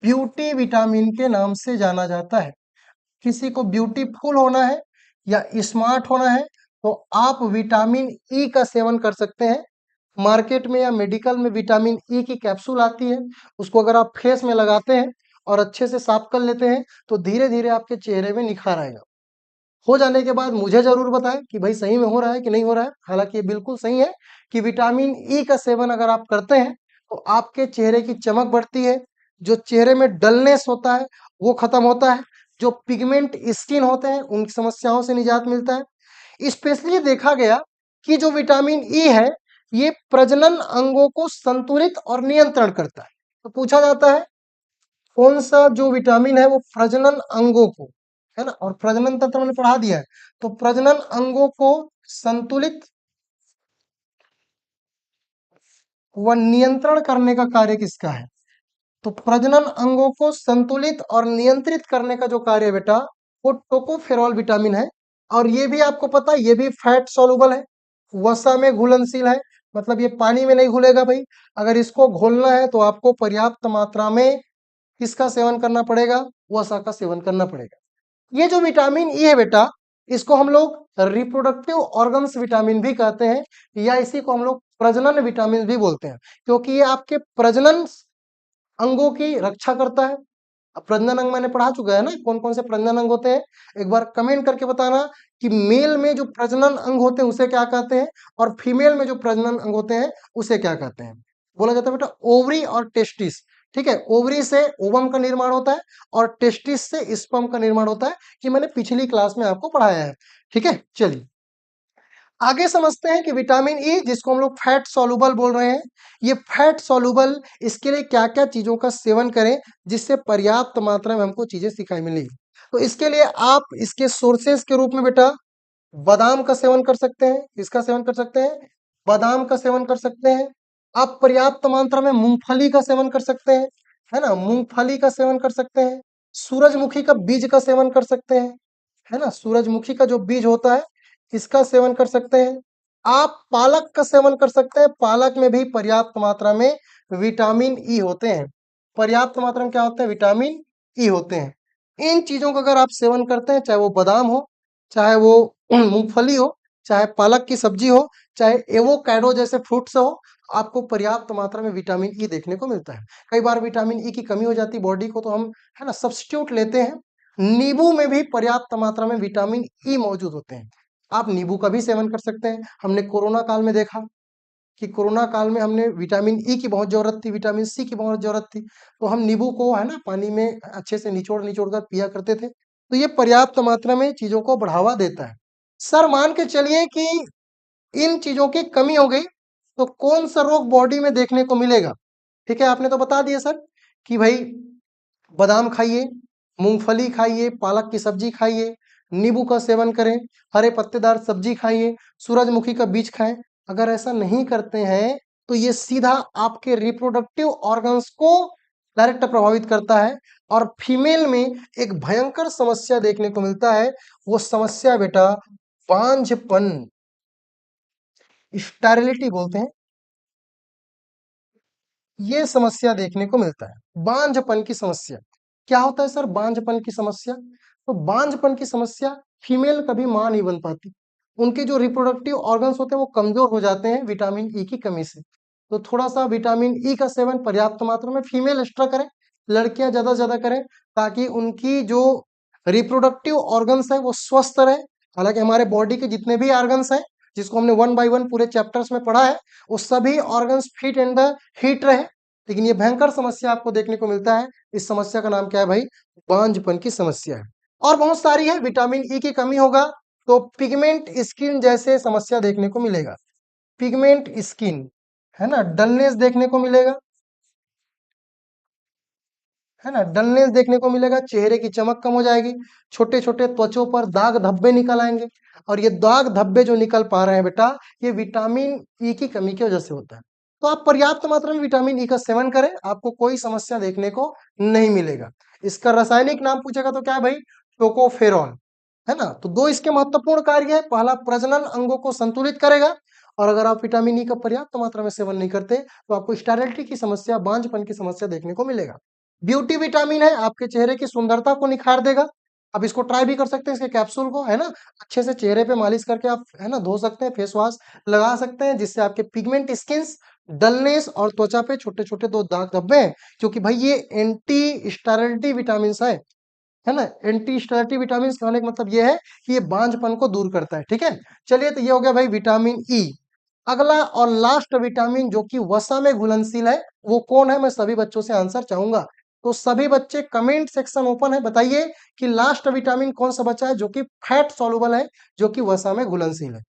ब्यूटी विटामिन के नाम से जाना जाता है। किसी को ब्यूटीफुल होना है या स्मार्ट होना है तो आप विटामिन ई का सेवन कर सकते हैं। मार्केट में या मेडिकल में विटामिन ई की कैप्सूल आती है, उसको अगर आप फेस में लगाते हैं और अच्छे से साफ कर लेते हैं तो धीरे धीरे आपके चेहरे में निखार आएगा। हो जाने के बाद मुझे जरूर बताएं कि भाई सही में हो रहा है कि नहीं हो रहा है। हालांकि ये बिल्कुल सही है कि विटामिन ई का सेवन अगर आप करते हैं तो आपके चेहरे की चमक बढ़ती है, जो चेहरे में डलनेस होता है वो खत्म होता है, जो पिगमेंट स्किन होते हैं उन समस्याओं से निजात मिलता है। स्पेशली देखा गया कि जो विटामिन ई है, ये प्रजनन अंगों को संतुलित और नियंत्रण करता है। तो पूछा जाता है कौन सा जो विटामिन है वो प्रजनन अंगों को, है ना, और प्रजनन तंत्र मैंने पढ़ा दिया है, तो प्रजनन अंगों को संतुलित व नियंत्रण करने का कार्य किसका है? तो प्रजनन अंगों को संतुलित और नियंत्रित करने का जो कार्य है बेटा, वो टोकोफेरॉल विटामिन है। और ये भी आपको पता है, ये भी फैट सॉल्युबल है, वसा में घुलनशील है, मतलब ये पानी में नहीं घुलेगा भाई। अगर इसको घोलना है तो आपको पर्याप्त मात्रा में किसका सेवन करना पड़ेगा? वसा का सेवन करना पड़ेगा। ये जो विटामिन ई है बेटा, इसको हम लोग रिप्रोडक्टिव ऑर्गन्स विटामिन भी कहते हैं, या इसी को हम लोग प्रजनन विटामिन भी बोलते हैं, क्योंकि ये आपके प्रजनन अंगों की रक्षा करता है। अब प्रजनन अंग मैंने पढ़ा चुका है ना, कौन कौन से प्रजनन अंग होते हैं। एक बार कमेंट करके बताना कि मेल में जो प्रजनन अंग होते हैं उसे क्या कहते हैं, और फीमेल में जो प्रजनन अंग होते हैं उसे क्या कहते हैं। बोला जाता है बेटा ओवरी और टेस्टिस। ठीक है, ओवरी से ओवम का निर्माण होता है और टेस्टिस से स्पर्म का निर्माण होता है, कि मैंने पिछली क्लास में आपको पढ़ाया है। ठीक है, चलिए आगे समझते हैं कि विटामिन ई, जिसको हम लोग फैट सॉल्युबल बोल रहे हैं, ये फैट सॉल्युबल, इसके लिए क्या क्या चीजों का सेवन करें जिससे पर्याप्त मात्रा में हमको चीजें सिखाई मिलेगी। तो इसके लिए आप इसके सोर्सेस के रूप में बेटा बादाम का सेवन कर सकते हैं। इसका सेवन कर सकते हैं, बादाम का सेवन कर सकते हैं। आप पर्याप्त मात्रा में मूंगफली का सेवन कर सकते हैं, है ना, मूंगफली का सेवन कर सकते हैं। सूरजमुखी का बीज का सेवन कर सकते हैं, है ना, सूरजमुखी का जो बीज होता है इसका सेवन कर सकते हैं। आप पालक का सेवन कर सकते हैं, पालक में भी पर्याप्त मात्रा में विटामिन ई होते हैं। पर्याप्त मात्रा में क्या होते हैं? विटामिन ई होते हैं। इन चीजों का अगर आप सेवन करते हैं, चाहे वो बादाम हो, चाहे वो मूंगफली हो, चाहे पालक की सब्जी हो, चाहे एवोकाडो जैसे फ्रूट्स हो, आपको पर्याप्त मात्रा में विटामिन ई देखने को मिलता है। कई बार विटामिन ई की कमी हो जाती है बॉडी को, तो हम, है ना, सब्स्टिट्यूट लेते हैं। नींबू में भी पर्याप्त मात्रा में विटामिन ई मौजूद होते हैं। आप नींबू का भी सेवन कर सकते हैं। हमने कोरोना काल में देखा कि कोरोना काल में हमने विटामिन ई की बहुत जरूरत थी, विटामिन सी की बहुत जरूरत थी, तो हम नींबू को, है ना, पानी में अच्छे से निचोड़ निचोड़ कर पिया करते थे। तो ये पर्याप्त मात्रा में चीजों को बढ़ावा देता है। सर मान के चलिए कि इन चीजों की कमी हो गई, तो कौन सा रोग बॉडी में देखने को मिलेगा? ठीक है, आपने तो बता दिया सर कि भाई बादाम खाइए, मूंगफली खाइए, पालक की सब्जी खाइए, नींबू का सेवन करें, हरे पत्तेदार सब्जी खाइए, सूरजमुखी का बीज खाएं। अगर ऐसा नहीं करते हैं तो ये सीधा आपके रिप्रोडक्टिव ऑर्गन्स को डायरेक्ट प्रभावित करता है, और फीमेल में एक भयंकर समस्या देखने को मिलता है। वो समस्या बेटा बांझपन, स्टेरिलिटी बोलते हैं, ये समस्या देखने को मिलता है। बांझपन की समस्या क्या होता है सर? बांझपन की समस्या, तो बांझपन की समस्या, फीमेल कभी मां नहीं बन पाती, उनके जो रिप्रोडक्टिव ऑर्गन्स होते हैं वो कमजोर हो जाते हैं विटामिन ई की कमी से। तो थोड़ा सा विटामिन ई का सेवन पर्याप्त मात्रा में फीमेल एक्स्ट्रा करें, लड़कियां ज्यादा से ज्यादा करें, ताकि उनकी जो रिप्रोडक्टिव ऑर्गन्स है वो स्वस्थ रहे। हालांकि हमारे बॉडी के जितने भी ऑर्गन्स हैं, जिसको हमने वन बाय वन पूरे चैप्टर्स में पढ़ा है, वो सभी organs fit and the heat रहे। लेकिन ये भयंकर समस्या आपको देखने को मिलता है। इस समस्या का नाम क्या है भाई? बांझपन की समस्या है। और बहुत सारी है, विटामिन ई की कमी होगा तो पिगमेंट स्किन जैसे समस्या देखने को मिलेगा। पिगमेंट स्किन, है ना, डलनेस देखने को मिलेगा, है ना, डलनेस देखने को मिलेगा, चेहरे की चमक कम हो जाएगी, छोटे छोटे त्वचों पर दाग धब्बे निकल आएंगे। और ये दाग धब्बे जो निकल पा रहे हैं बेटा, ये विटामिन ई की कमी की वजह से होता है। तो आप पर्याप्त मात्रा में विटामिन ई का सेवन करें, आपको कोई समस्या देखने को नहीं मिलेगा। इसका रासायनिक नाम पूछेगा तो क्या है भाई? टोकोफेरॉल, है ना। तो दो इसके महत्वपूर्ण कार्य है, पहला प्रजनन अंगों को संतुलित करेगा, और अगर आप विटामिन ई का पर्याप्त मात्रा में सेवन नहीं करते तो आपको स्टेरिलिटी की समस्या, बांझपन की समस्या देखने को मिलेगा। ब्यूटी विटामिन है, आपके चेहरे की सुंदरता को निखार देगा। आप इसको ट्राई भी कर सकते हैं, इसके कैप्सूल को, है ना, अच्छे से चेहरे पे मालिश करके आप, है ना, धो सकते हैं, फेस वॉश लगा सकते हैं, जिससे आपके पिगमेंट स्किन्स, डलनेस और त्वचा पे छोटे छोटे दो दाग धब्बे हैं, क्योंकि भाई ये एंटी स्टेरिलिटी विटामिन है ना। एंटी स्टेरिलिटी विटामिन कहने का मतलब ये है कि ये बांझपन को दूर करता है। ठीक है, चलिए, तो ये हो गया भाई विटामिन ई। अगला और लास्ट विटामिन जो कि वसा में घुलनशील है, वो कौन है? मैं सभी बच्चों से आंसर चाहूंगा। तो सभी बच्चे कमेंट सेक्शन ओपन है, बताइए कि लास्ट विटामिन कौन सा बचा है जो कि फैट सॉल्युबल है, जो कि वसा में घुलनशील है।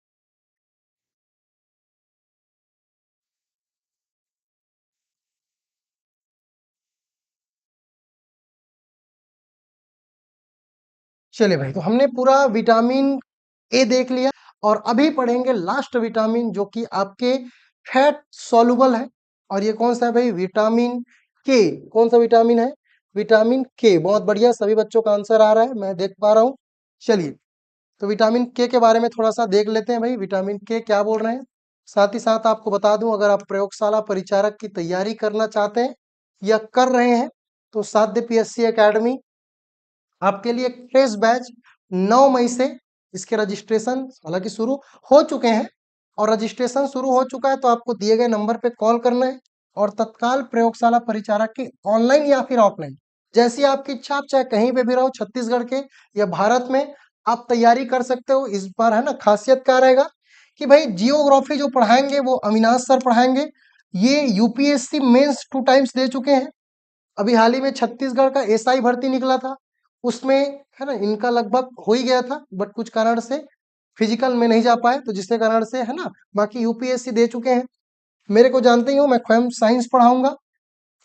चलिए भाई, तो हमने पूरा विटामिन ए देख लिया और अभी पढ़ेंगे लास्ट विटामिन जो कि आपके फैट सॉल्युबल है। और ये कौन सा है भाई? विटामिन के। कौन सा विटामिन है? विटामिन के। बहुत बढ़िया, सभी बच्चों का आंसर आ रहा है, मैं देख पा रहा हूँ। चलिए, तो विटामिन के बारे में थोड़ा सा देख लेते हैं भाई, विटामिन के क्या बोल रहे हैं। साथ ही साथ आपको बता दूं, अगर आप प्रयोगशाला परिचारक की तैयारी करना चाहते हैं या कर रहे हैं तो साध्य पीएससी एकेडमी आपके लिए एक फ्रेश बैच 9 मई से इसके रजिस्ट्रेशन हालांकि शुरू हो चुके हैं, और रजिस्ट्रेशन शुरू हो चुका है तो आपको दिए गए नंबर पे कॉल करना है और तत्काल प्रयोगशाला परिचारक की ऑनलाइन या फिर ऑफलाइन जैसी आपकी इच्छा, आप चाहे कहीं पे भी रहो, छत्तीसगढ़ के या भारत में, आप तैयारी कर सकते हो। इस बार है ना, खासियत क्या रहेगा कि भाई जियोग्राफी जो पढ़ाएंगे वो अविनाश सर पढ़ाएंगे। ये यूपीएससी मेंस 2 टाइम्स दे चुके हैं। अभी हाल ही में छत्तीसगढ़ का एसआई भर्ती निकला था, उसमें है ना इनका लगभग हो ही गया था, बट कुछ कारण से फिजिकल में नहीं जा पाए, तो जिसके कारण से है ना बाकी यूपीएससी दे चुके हैं। मेरे को जानते ही हो, मैं स्वयं साइंस पढ़ाऊंगा।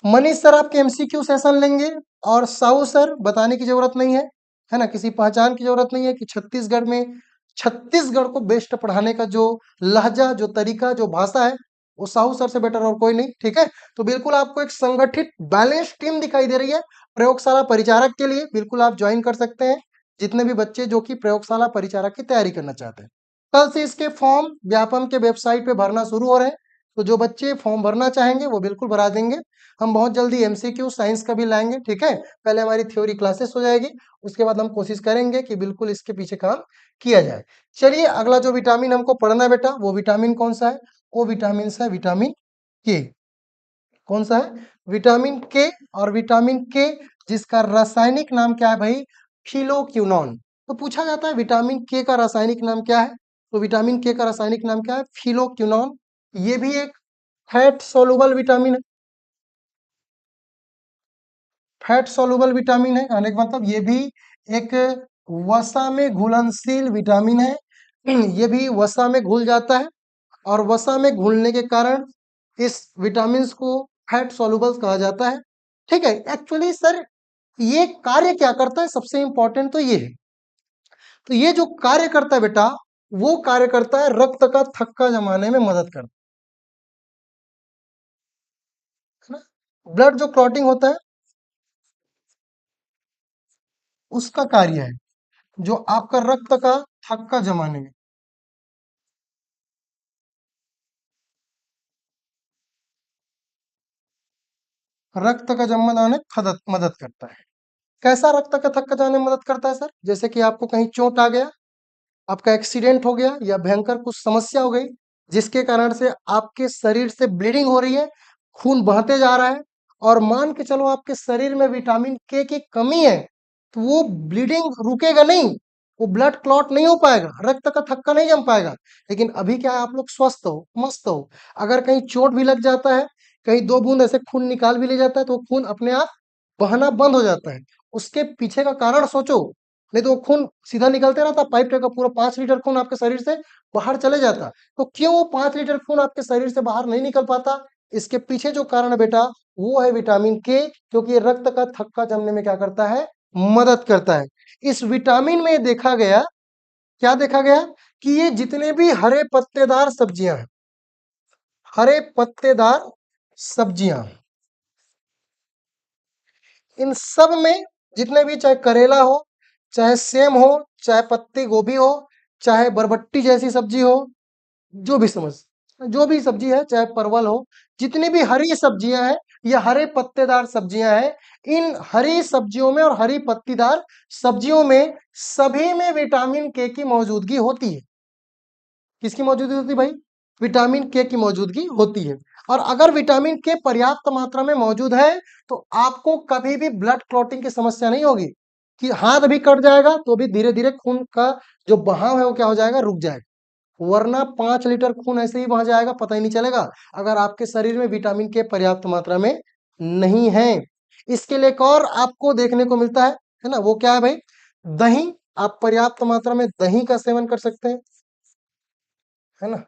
मनीष सर आपके एमसीक्यू सेशन लेंगे, और साहू सर बताने की जरूरत नहीं है ना, किसी पहचान की जरूरत नहीं है कि छत्तीसगढ़ में छत्तीसगढ़ को बेस्ट पढ़ाने का जो लहजा, जो तरीका, जो भाषा है, वो साहू सर से बेटर और कोई नहीं। ठीक है, तो बिल्कुल आपको एक संगठित बैलेंस टीम दिखाई दे रही है प्रयोगशाला परिचारक के लिए। बिल्कुल आप ज्वाइन कर सकते हैं, जितने भी बच्चे जो कि प्रयोगशाला परिचारक की तैयारी करना चाहते हैं। कल से इसके फॉर्म व्यापम के वेबसाइट पे भरना शुरू हो रहे हैं, तो जो बच्चे फॉर्म भरना चाहेंगे वो बिल्कुल भरा देंगे। हम बहुत जल्दी एमसीक्यू साइंस का भी लाएंगे। ठीक है, पहले हमारी थ्योरी क्लासेस हो जाएगी, उसके बाद हम कोशिश करेंगे कि बिल्कुल इसके पीछे काम किया जाए। चलिए, अगला जो विटामिन हमको पढ़ना है बेटा, वो विटामिन कौन सा है? वो विटामिन है विटामिन के। कौन सा है? विटामिन के। और विटामिन के जिसका रासायनिक नाम क्या है भाई? फिलोक्विनोन। तो पूछा जाता है विटामिन के का रासायनिक नाम क्या है, तो विटामिन के का रासायनिक नाम क्या है? फिलोक्विनोन। ये भी एक फैट सोलुबल विटामिन है। फैट सोलुबल विटामिन है, कहने का मतलब ये भी एक वसा में घुलनशील विटामिन है। ये भी वसा में घुल जाता है, और वसा में घुलने के कारण इस विटामिन को फैट सोलुबल कहा जाता है। ठीक है, एक्चुअली सर ये कार्य क्या करता है, सबसे इंपॉर्टेंट तो ये है। तो ये जो कार्य करता है बेटा, वो कार्य करता है रक्त का थक्का जमाने में मदद करता है ना। ब्लड जो क्लॉटिंग होता है उसका कार्य है जो आपका रक्त का थक्का जमाने में, रक्त का जमाने में मदद करता है। कैसा रक्त का थक्का जमाने में मदद करता है सर? जैसे कि आपको कहीं चोट आ गया, आपका एक्सीडेंट हो गया, या भयंकर कुछ समस्या हो गई जिसके कारण से आपके शरीर से ब्लीडिंग हो रही है, खून बहते जा रहा है, और मान के चलो आपके शरीर में विटामिन के की कमी है, तो वो ब्लीडिंग रुकेगा नहीं, वो ब्लड क्लॉट नहीं हो पाएगा, रक्त का थक्का नहीं जम पाएगा। लेकिन अभी क्या है, आप लोग स्वस्थ हो, मस्त हो, अगर कहीं चोट भी लग जाता है, कहीं 2 बूंद ऐसे खून निकाल भी ले जाता है, तो वो खून अपने आप बहना बंद हो जाता है। उसके पीछे का कारण सोचो, नहीं तो वो खून सीधा निकलते रहता, पाइप टाइप का पूरा 5 लीटर खून आपके शरीर से बाहर चले जाता। तो क्यों वो 5 लीटर खून आपके शरीर से बाहर नहीं निकल पाता? इसके पीछे जो कारण है बेटा, वो है विटामिन के, क्योंकि ये रक्त का थक्का जमने में क्या करता है? मदद करता है। इस विटामिन में देखा गया, क्या देखा गया कि ये जितने भी हरे पत्तेदार सब्जियां हैं, हरे पत्तेदार सब्जियां, इन सब में जितने भी, चाहे करेला हो, चाहे सेम हो, चाहे पत्ती गोभी हो, चाहे बरबट्टी जैसी सब्जी हो, जो भी समझ, जो भी सब्जी है, चाहे परवल हो, जितनी भी हरी सब्जियां हैं, ये हरे पत्तेदार सब्जियां हैं। इन हरी सब्जियों में और हरी पत्तीदार सब्जियों में सभी में विटामिन के की मौजूदगी होती है। किसकी मौजूदगी होती है भाई? विटामिन के की मौजूदगी होती है। और अगर विटामिन के पर्याप्त मात्रा में मौजूद है तो आपको कभी भी ब्लड क्लॉटिंग की समस्या नहीं होगी, कि हाथ भी कट जाएगा तो भी धीरे धीरे खून का जो बहाव है वो क्या हो जाएगा? रुक जाएगा। वरना 5 लीटर खून ऐसे ही बह जाएगा, पता ही नहीं चलेगा, अगर आपके शरीर में विटामिन के पर्याप्त मात्रा में नहीं है। इसके लिए एक और आपको देखने को मिलता है ना, वो क्या है भाई? दही। आप पर्याप्त मात्रा में दही का सेवन कर सकते हैं, है ना,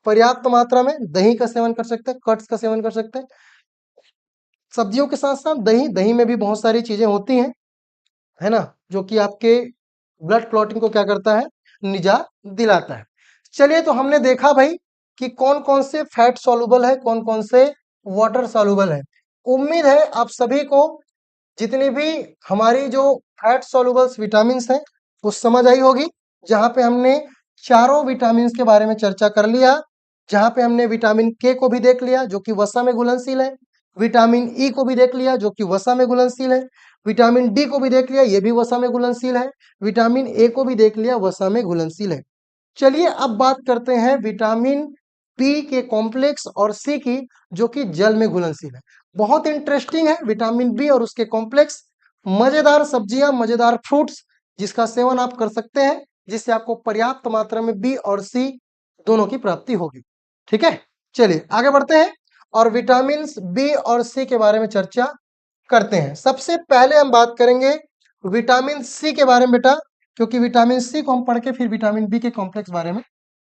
पर्याप्त मात्रा में दही का सेवन कर सकते हैं, कट्स का सेवन कर सकते हैं। सब्जियों के साथ साथ दही, दही में भी बहुत सारी चीजें होती हैं, है ना, जो कि आपके ब्लड क्लॉटिंग को क्या करता है, निजात दिलाता है। चलिए, तो हमने देखा भाई कि कौन कौन से फैट सॉल्युबल है, कौन कौन से वाटर सॉल्युबल है। उम्मीद है आप सभी को जितनी भी हमारी जो फैट सॉल्युबल्स विटामिन है वो समझ आई होगी, जहां पे हमने चारों विटामिन के बारे में चर्चा कर लिया। जहां पे हमने विटामिन के को भी देख लिया जो कि वसा में घुलनशील है, विटामिन ई को भी देख लिया जो कि वसा में घुलनशील है, विटामिन डी को भी देख लिया, ये भी वसा में घुलनशील है, विटामिन ए को भी देख लिया, वसा में घुलनशील है। चलिए अब बात करते हैं विटामिन बी के कॉम्प्लेक्स और सी की, जो कि जल में घुलनशील है। बहुत इंटरेस्टिंग है विटामिन बी और उसके कॉम्प्लेक्स। मजेदार सब्जियां, मजेदार फ्रूट्स जिसका सेवन आप कर सकते हैं, जिससे आपको पर्याप्त मात्रा में बी और सी दोनों की प्राप्ति होगी। ठीक है, चलिए आगे बढ़ते हैं और विटामिन बी और सी के बारे में चर्चा करते हैं। सबसे पहले हम बात करेंगे विटामिन सी के बारे में बेटा, क्योंकि विटामिन सी को हम पढ़ के फिर विटामिन बी के कॉम्प्लेक्स बारे में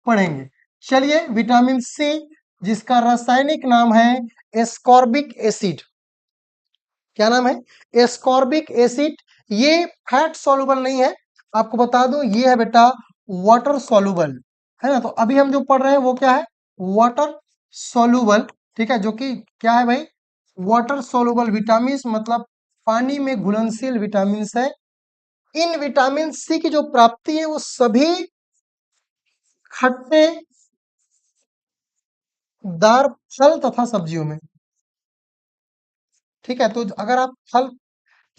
पढ़ेंगे। चलिए, विटामिन सी जिसका रासायनिक नाम है एस्कॉर्बिक एसिड, क्या नाम है, एस्कॉर्बिक एसिड। ये फैट सॉल्युबल नहीं है, आपको बता दूं ये है बेटा वाटर सॉल्युबल, है ना। तो अभी हम जो पढ़ रहे हैं वो क्या है, वाटर सॉल्युबल। ठीक है, जो कि क्या है भाई, वाटर सॉल्युबल विटामिन, मतलब पानी में घुलनशील विटामिन है। इन विटामिन सी की जो प्राप्ति है वो सभी खट्टे दार फल तथा सब्जियों में। ठीक है, तो अगर आप फल,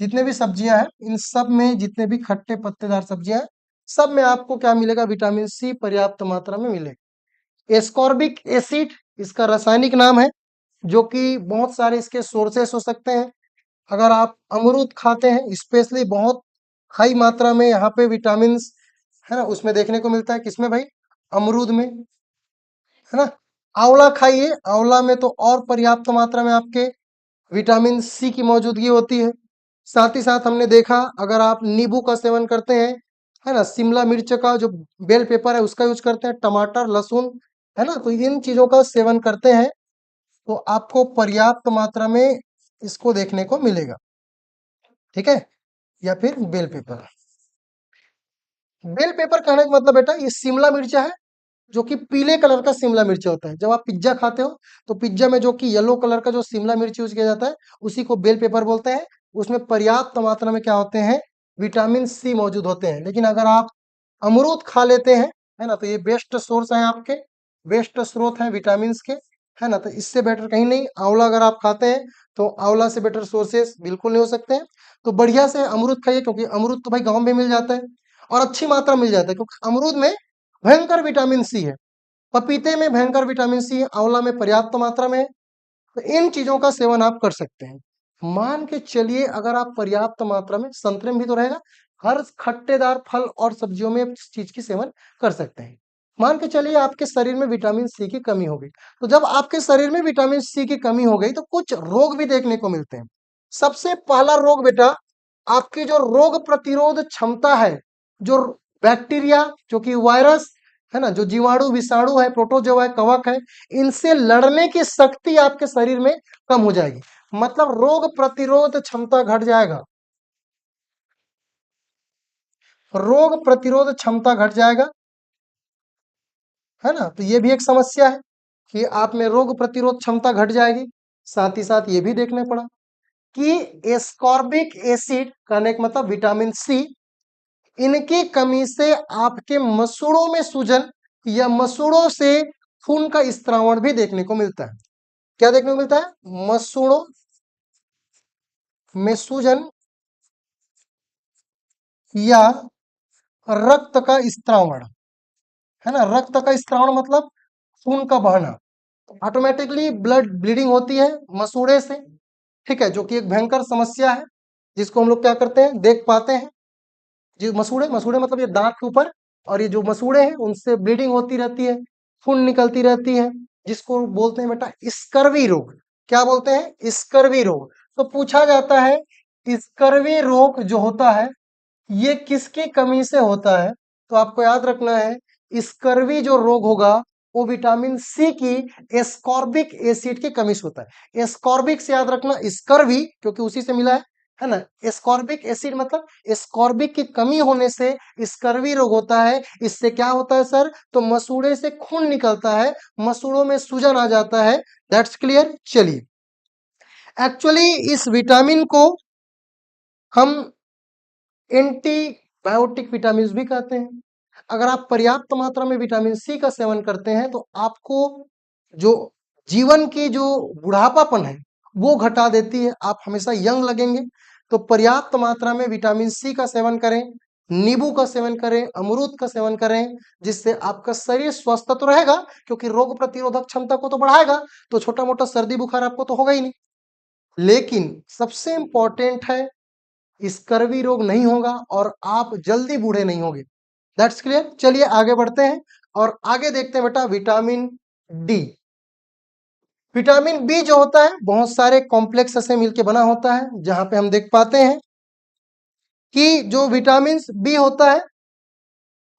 जितने भी सब्जियां हैं इन सब में, जितने भी खट्टे पत्तेदार सब्जियां हैं सब में आपको क्या मिलेगा, विटामिन सी पर्याप्त मात्रा में मिलेगा। एस्कॉर्बिक एसिड इसका रासायनिक नाम है, जो कि बहुत सारे इसके सोर्सेस हो सकते हैं। अगर आप अमरूद खाते हैं स्पेशली, बहुत हाई मात्रा में यहाँ पे विटामिन है ना, उसमें देखने को मिलता है, किसमें भाई, अमरूद में, है ना। आंवला खाइए, आंवला में तो और पर्याप्त मात्रा में आपके विटामिन सी की मौजूदगी होती है। साथ ही साथ हमने देखा अगर आप नींबू का सेवन करते हैं, है ना, शिमला मिर्च का जो बेल पेपर है उसका यूज करते हैं, टमाटर, लहसुन, है ना, तो इन चीजों का सेवन करते हैं तो आपको पर्याप्त मात्रा में इसको देखने को मिलेगा। ठीक है, या फिर बेल पेपर। बेल पेपर कहने का मतलब बेटा ये शिमला मिर्चा है, जो कि पीले कलर का शिमला मिर्च होता है। जब आप पिज्जा खाते हो तो पिज्जा में जो कि येलो कलर का जो शिमला मिर्च यूज किया जाता है उसी को बेल पेपर बोलते हैं। उसमें पर्याप्त मात्रा में क्या होते हैं, विटामिन सी मौजूद होते हैं। लेकिन अगर आप अमरूद खा लेते हैं, है ना, तो ये बेस्ट सोर्स है आपके, बेस्ट स्रोत है विटामिन के, है ना। तो इससे बेटर कहीं नहीं। आंवला अगर आप खाते हैं तो आंवला से बेटर सोर्सेस बिल्कुल नहीं हो सकते हैं। तो बढ़िया से अमरूद खाइए, क्योंकि अमरूद तो भाई गाँव में मिल जाता है और अच्छी मात्रा में मिल जाता है, क्योंकि अमरूद में भयंकर विटामिन सी है, पपीते में भयंकर विटामिन सी है, आंवला में पर्याप्त मात्रा में है। तो इन चीजों का सेवन आप कर सकते हैं। मान के चलिए अगर आप पर्याप्त मात्रा में, संतरे में भी तो रहेगा, हर खट्टेदार फल और सब्जियों में इस चीज की सेवन कर सकते हैं। मान के चलिए आपके शरीर में विटामिन सी की कमी हो गई, तो जब आपके शरीर में विटामिन सी की कमी हो गई तो कुछ रोग भी देखने को मिलते हैं। सबसे पहला रोग बेटा, आपकी जो रोग प्रतिरोध क्षमता है, जो बैक्टीरिया, जो कि वायरस, है ना, जो जीवाणु, विषाणु है, प्रोटोजोआ है, कवक है, इनसे लड़ने की शक्ति आपके शरीर में कम हो जाएगी। मतलब रोग प्रतिरोध क्षमता घट जाएगा, रोग प्रतिरोध क्षमता घट जाएगा, है ना। तो ये भी एक समस्या है कि आप में रोग प्रतिरोध क्षमता घट जाएगी। साथ ही साथ ये भी देखना पड़ा कि एस्कॉर्बिक एसिड कहने का मतलब विटामिन सी, इनकी कमी से आपके मसूड़ों में सूजन या मसूड़ों से खून का स्त्रावण भी देखने को मिलता है। क्या देखने को मिलता है, मसूड़ों में सूजन या रक्त का स्त्रावण, है ना। रक्त का स्त्रावण मतलब खून का बहना, ऑटोमेटिकली ब्लड ब्लीडिंग होती है मसूड़े से। ठीक है, जो कि एक भयंकर समस्या है, जिसको हम लोग क्या करते हैं, देख पाते हैं। जो मसूड़े, मसूड़े मतलब ये दांत के ऊपर, और ये जो मसूड़े हैं उनसे ब्लीडिंग होती रहती है, खून निकलती रहती है, जिसको बोलते हैं बेटा स्कर्वी रोग। क्या बोलते हैं, स्कर्वी रोग। तो पूछा जाता है स्कर्वी रोग जो होता है ये किसकी कमी से होता है, तो आपको याद रखना है स्कर्वी जो रोग होगा वो विटामिन सी की एस्कॉर्बिक एसिड की कमी से होता है। एस्कॉर्बिक से याद रखना, स्कर्वी क्योंकि उसी से मिला है, है ना। एस्कॉर्बिक एसिड मतलब एस्कॉर्बिक की कमी होने से स्कर्वी रोग होता है। इससे क्या होता है सर, तो मसूड़े से खून निकलता है, मसूड़ों में सूजन आ जाता है। That's clear. चलिए, एक्चुअली इस विटामिन को हम एंटीबायोटिक विटामिन भी कहते हैं। अगर आप पर्याप्त मात्रा में विटामिन सी का सेवन करते हैं तो आपको जो जीवन की जो बुढ़ापापन है वो घटा देती है, आप हमेशा यंग लगेंगे। तो पर्याप्त मात्रा में विटामिन सी का सेवन करें, नींबू का सेवन करें, अमरूद का सेवन करें, जिससे आपका शरीर स्वस्थ तो रहेगा, क्योंकि रोग प्रतिरोधक क्षमता को तो बढ़ाएगा, तो छोटा मोटा सर्दी बुखार आपको तो होगा ही नहीं। लेकिन सबसे इंपॉर्टेंट है, स्कर्वी रोग नहीं होगा और आप जल्दी बूढ़े नहीं होंगे। That's clear. चलिए आगे बढ़ते हैं और आगे देखते हैं बेटा विटामिन डी। विटामिन बी जो होता है बहुत सारे कॉम्प्लेक्स से मिलकर बना होता है, जहां पे हम देख पाते हैं कि जो विटामिन बी होता है,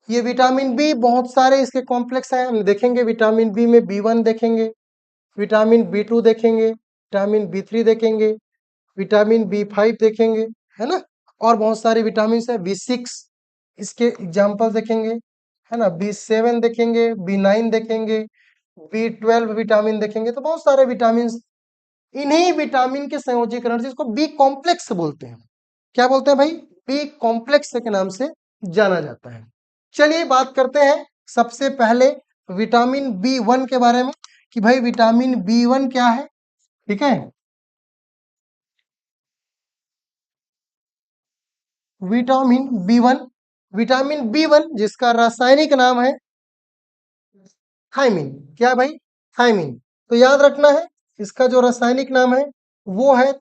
ये विटामिन बी बहुत सारे इसके कॉम्प्लेक्स हैं। हम देखेंगे विटामिन बी में बी1 देखेंगे, विटामिन बी2 देखेंगे, विटामिन बी3 देखेंगे, विटामिन बी5 देखेंगे, है ना। और बहुत सारे विटामिन है, बी6 इसके एग्जाम्पल देखेंगे, है ना, बी7 देखेंगे, बी9 देखेंगे, बी12 विटामिन देखेंगे। तो बहुत सारे विटामिन, इन्हीं विटामिन के संयोजीकरण से इसको बी कॉम्प्लेक्स बोलते हैं। क्या बोलते हैं भाई, बी कॉम्प्लेक्स के नाम से जाना जाता है। चलिए बात करते हैं सबसे पहले विटामिन बी1 के बारे में, कि भाई विटामिन बी1 क्या है। ठीक है, विटामिन बी1, विटामिन बी1 जिसका रासायनिक नाम है थायमिन। क्या भाई, थायमिन। तो याद रखना है, इसका जो रासायनिक नाम है वो है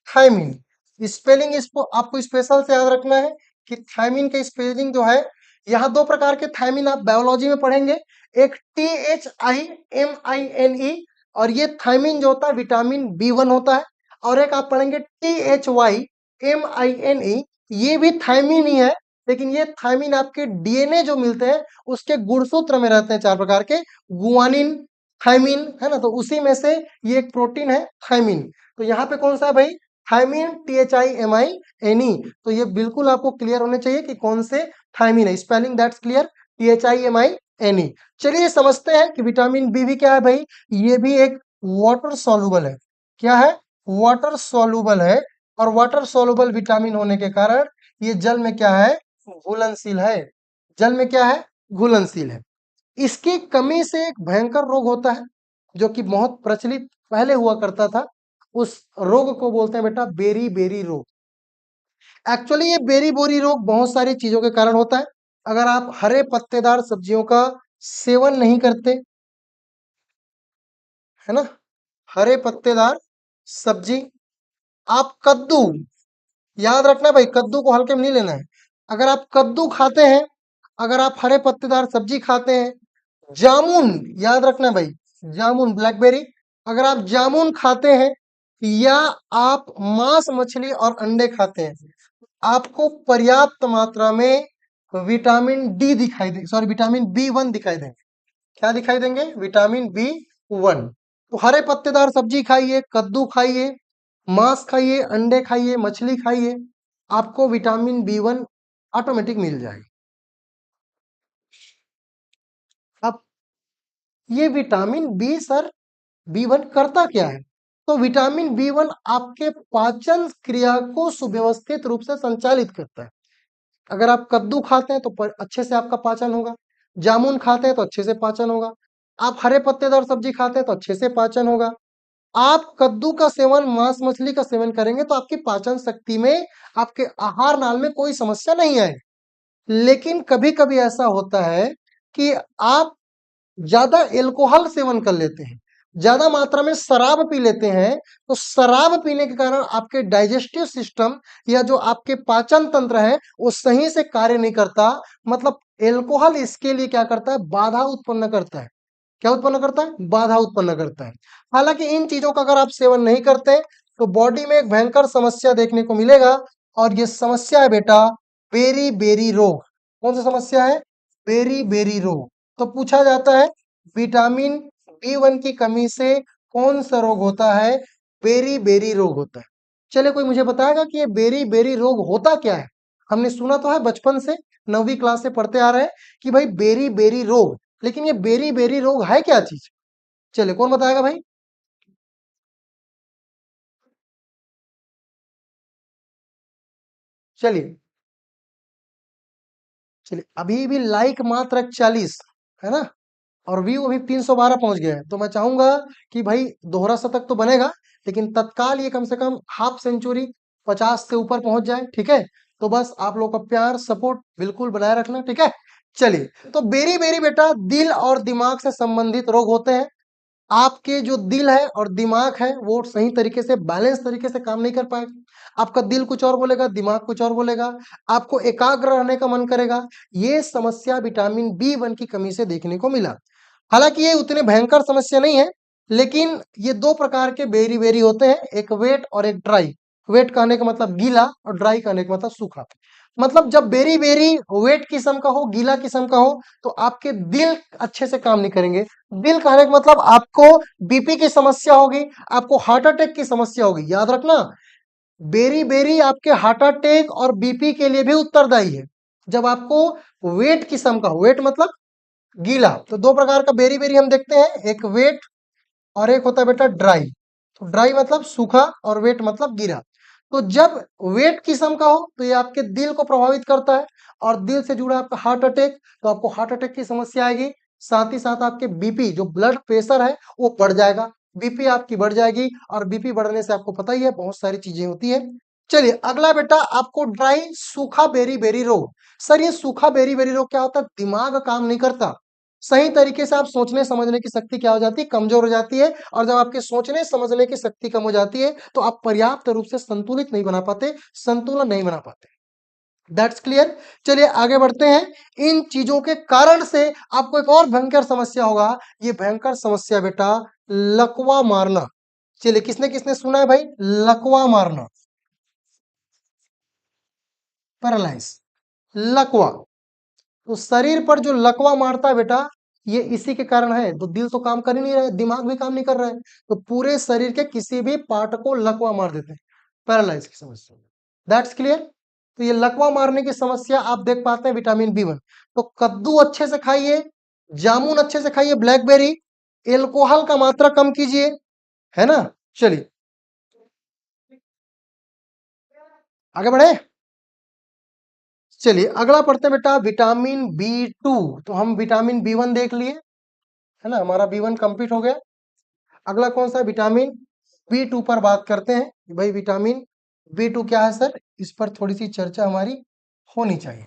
थायमिन। स्पेलिंग इसको आपको स्पेशल से याद रखना है कि थायमिन का स्पेलिंग जो है, यहाँ दो प्रकार के थायमिन आप बायोलॉजी में पढ़ेंगे, एक THIMINE, और ये थायमिन जो होता है विटामिन बी1 होता है। और एक आप पढ़ेंगे THYMINE, ये भी थायमिन ही है, लेकिन ये थायमिन आपके डीएनए जो मिलते हैं उसके गुणसूत्र में रहते हैं चार प्रकार के, गुआनिन, थायमिन, है ना। तो उसी में से ये एक प्रोटीन है थायमिन। तो यहाँ पे कौन सा है भाई, थायमिन, THIMINE। तो ये बिल्कुल आपको क्लियर होने चाहिए कि कौन से थायमिन है। Spelling that's clear, THIMINE। चलिए समझते हैं कि विटामिन बी भी क्या है भाई, ये भी एक वाटर सॉल्युबल है। क्या है, वाटर सॉल्युबल है। और वाटर सॉल्युबल विटामिन होने के कारण ये जल में क्या है, घुलनशील है। जल में क्या है, घुलनशील है। इसकी कमी से एक भयंकर रोग होता है जो कि बहुत प्रचलित पहले हुआ करता था, उस रोग को बोलते हैं बेटा बेरी बेरी रोग। एक्चुअली ये बेरी बोरी रोग बहुत सारी चीजों के कारण होता है। अगर आप हरे पत्तेदार सब्जियों का सेवन नहीं करते, है ना, हरे पत्तेदार सब्जी, आप कद्दू, याद रखना भाई कद्दू को हल्के में नहीं लेना है। अगर आप कद्दू खाते हैं, अगर आप हरे पत्तेदार सब्जी खाते हैं, जामुन, याद रखना भाई, जामुन ब्लैकबेरी, अगर आप जामुन खाते हैं, या आप मांस मछली और अंडे खाते हैं, आपको पर्याप्त मात्रा में विटामिन डी दिखाई दे, सॉरी विटामिन बी1 दिखाई देंगे। क्या दिखाई देंगे, विटामिन बी1। तो हरे पत्तेदार सब्जी खाइए, कद्दू खाइए, मांस खाइए, अंडे खाइए, मछली खाइए, आपको विटामिन बी1 ऑटोमेटिक मिल जाएगा। अब ये विटामिन बी सर, बी1 करता क्या है, तो विटामिन बी1 आपके पाचन क्रिया को सुव्यवस्थित रूप से संचालित करता है। अगर आप कद्दू खाते हैं तो अच्छे से आपका पाचन होगा, जामुन खाते हैं तो अच्छे से पाचन होगा, आप हरे पत्तेदार सब्जी खाते हैं तो अच्छे से पाचन होगा। आप कद्दू का सेवन, मांस मछली का सेवन करेंगे तो आपकी पाचन शक्ति में, आपके आहार नाल में कोई समस्या नहीं आएगी। लेकिन कभी कभी ऐसा होता है कि आप ज्यादा एल्कोहल सेवन कर लेते हैं, ज्यादा मात्रा में शराब पी लेते हैं, तो शराब पीने के कारण आपके डाइजेस्टिव सिस्टम या जो आपके पाचन तंत्र है वो सही से कार्य नहीं करता। मतलब एल्कोहल इसके लिए क्या करता है, बाधा उत्पन्न करता है। क्या उत्पन्न करता है, बाधा उत्पन्न करता है। हालांकि इन चीजों का अगर आप सेवन नहीं करते तो बॉडी में एक भयंकर समस्या देखने को मिलेगा, और ये समस्या है बेटा बेरी बेरी रोग। कौन सी समस्या है, बेरी बेरी रोग। तो पूछा जाता है विटामिन बी1 की कमी से कौन सा रोग होता है, बेरी बेरी रोग होता है। चलिए कोई मुझे बताएगा कि ये बेरी बेरी रोग होता क्या है? हमने सुना तो है बचपन से, 9वीं क्लास से पढ़ते आ रहे हैं कि भाई बेरी बेरी रोग, लेकिन ये बेरी बेरी रोग है क्या चीज? चलिए कौन बताएगा भाई? चलिए चलिए, अभी भी लाइक मात्र 40 है ना, और व्यू अभी 312 पहुंच गया है। तो मैं चाहूंगा कि भाई दोहरा शतक तो बनेगा, लेकिन तत्काल ये कम से कम हाफ सेंचुरी 50 से ऊपर पहुंच जाए, ठीक है? तो बस आप लोग का प्यार सपोर्ट बिल्कुल बनाए रखना, ठीक है? चलिए, तो बेरी बेरी बेटा दिल और दिमाग से संबंधित रोग होते हैं। आपके जो दिल है और दिमाग है वो सही तरीके से बैलेंस तरीके से काम नहीं कर पाएगा। आपका दिल कुछ और बोलेगा, दिमाग कुछ और बोलेगा, आपको एकाग्र रहने का मन करेगा। ये समस्या विटामिन बी 1 की कमी से देखने को मिला। हालांकि ये उतने भयंकर समस्या नहीं है, लेकिन ये दो प्रकार के बेरी बेरी होते हैं, एक वेट और एक ड्राई। वेट कहने का मतलब गीला और ड्राई कहने का मतलब सूखा। मतलब जब बेरी बेरी वेट किस्म का हो, गीला किस्म का हो, तो आपके दिल अच्छे से काम नहीं करेंगे। दिल कहने का मतलब आपको बीपी की समस्या होगी, आपको हार्ट अटैक की समस्या होगी। याद रखना, बेरी बेरी आपके हार्ट अटैक और बीपी के लिए भी उत्तरदायी है। जब आपको वेट किस्म का हो, वेट मतलब गीला, तो दो प्रकार का बेरी बेरी हम देखते हैं, एक वेट और एक होता है बेटा ड्राई। तो ड्राई मतलब सूखा और वेट मतलब गीला। तो जब वेट किस्म का हो तो ये आपके दिल को प्रभावित करता है, और दिल से जुड़ा आपका हार्ट अटैक, तो आपको हार्ट अटैक की समस्या आएगी। साथ ही साथ आपके बीपी जो ब्लड प्रेशर है वो बढ़ जाएगा, बीपी आपकी बढ़ जाएगी, और बीपी बढ़ने से आपको पता ही है बहुत सारी चीजें होती है। चलिए अगला बेटा, आपको ड्राई सूखा बेरी बेरी रोग। सर ये सूखा बेरी बेरी रोग क्या होता है? दिमाग काम नहीं करता, सही तरीके से आप सोचने समझने की शक्ति क्या हो जाती है? कमजोर हो जाती है। और जब आपके सोचने समझने की शक्ति कम हो जाती है तो आप पर्याप्त रूप से संतुलित नहीं बना पाते, संतुलन नहीं बना पाते। That's clear. चलिए आगे बढ़ते हैं। इन चीजों के कारण से आपको एक और भयंकर समस्या होगा। ये भयंकर समस्या बेटा लकवा मारना। चलिए किसने किसने सुना है भाई लकवा मारना? पैरालाइज, लकवा। तो शरीर पर जो लकवा मारता है बेटा, ये इसी के कारण है। तो दिल तो काम कर ही नहीं रहा है, दिमाग भी काम नहीं कर रहा है, तो पूरे शरीर के किसी भी पार्ट को लकवा मार देते हैं, पैरालाइज की समस्या। That's clear. तो ये लकवा मारने की समस्या आप देख पाते हैं विटामिन बी 1। तो कद्दू अच्छे से खाइए, जामुन अच्छे से खाइए, ब्लैकबेरी, एल्कोहल का मात्रा कम कीजिए, है ना? चलिए आगे बढ़े। चलिए अगला पढ़ते हैं बेटा विटामिन बी 2। तो हम विटामिन बी 1 देख लिए, है ना, हमारा बी 1 कंप्लीट हो गया। अगला कौन सा? विटामिन बी 2 पर बात करते हैं कि भाई विटामिन बी 2 क्या है सर, इस पर थोड़ी सी चर्चा हमारी होनी चाहिए।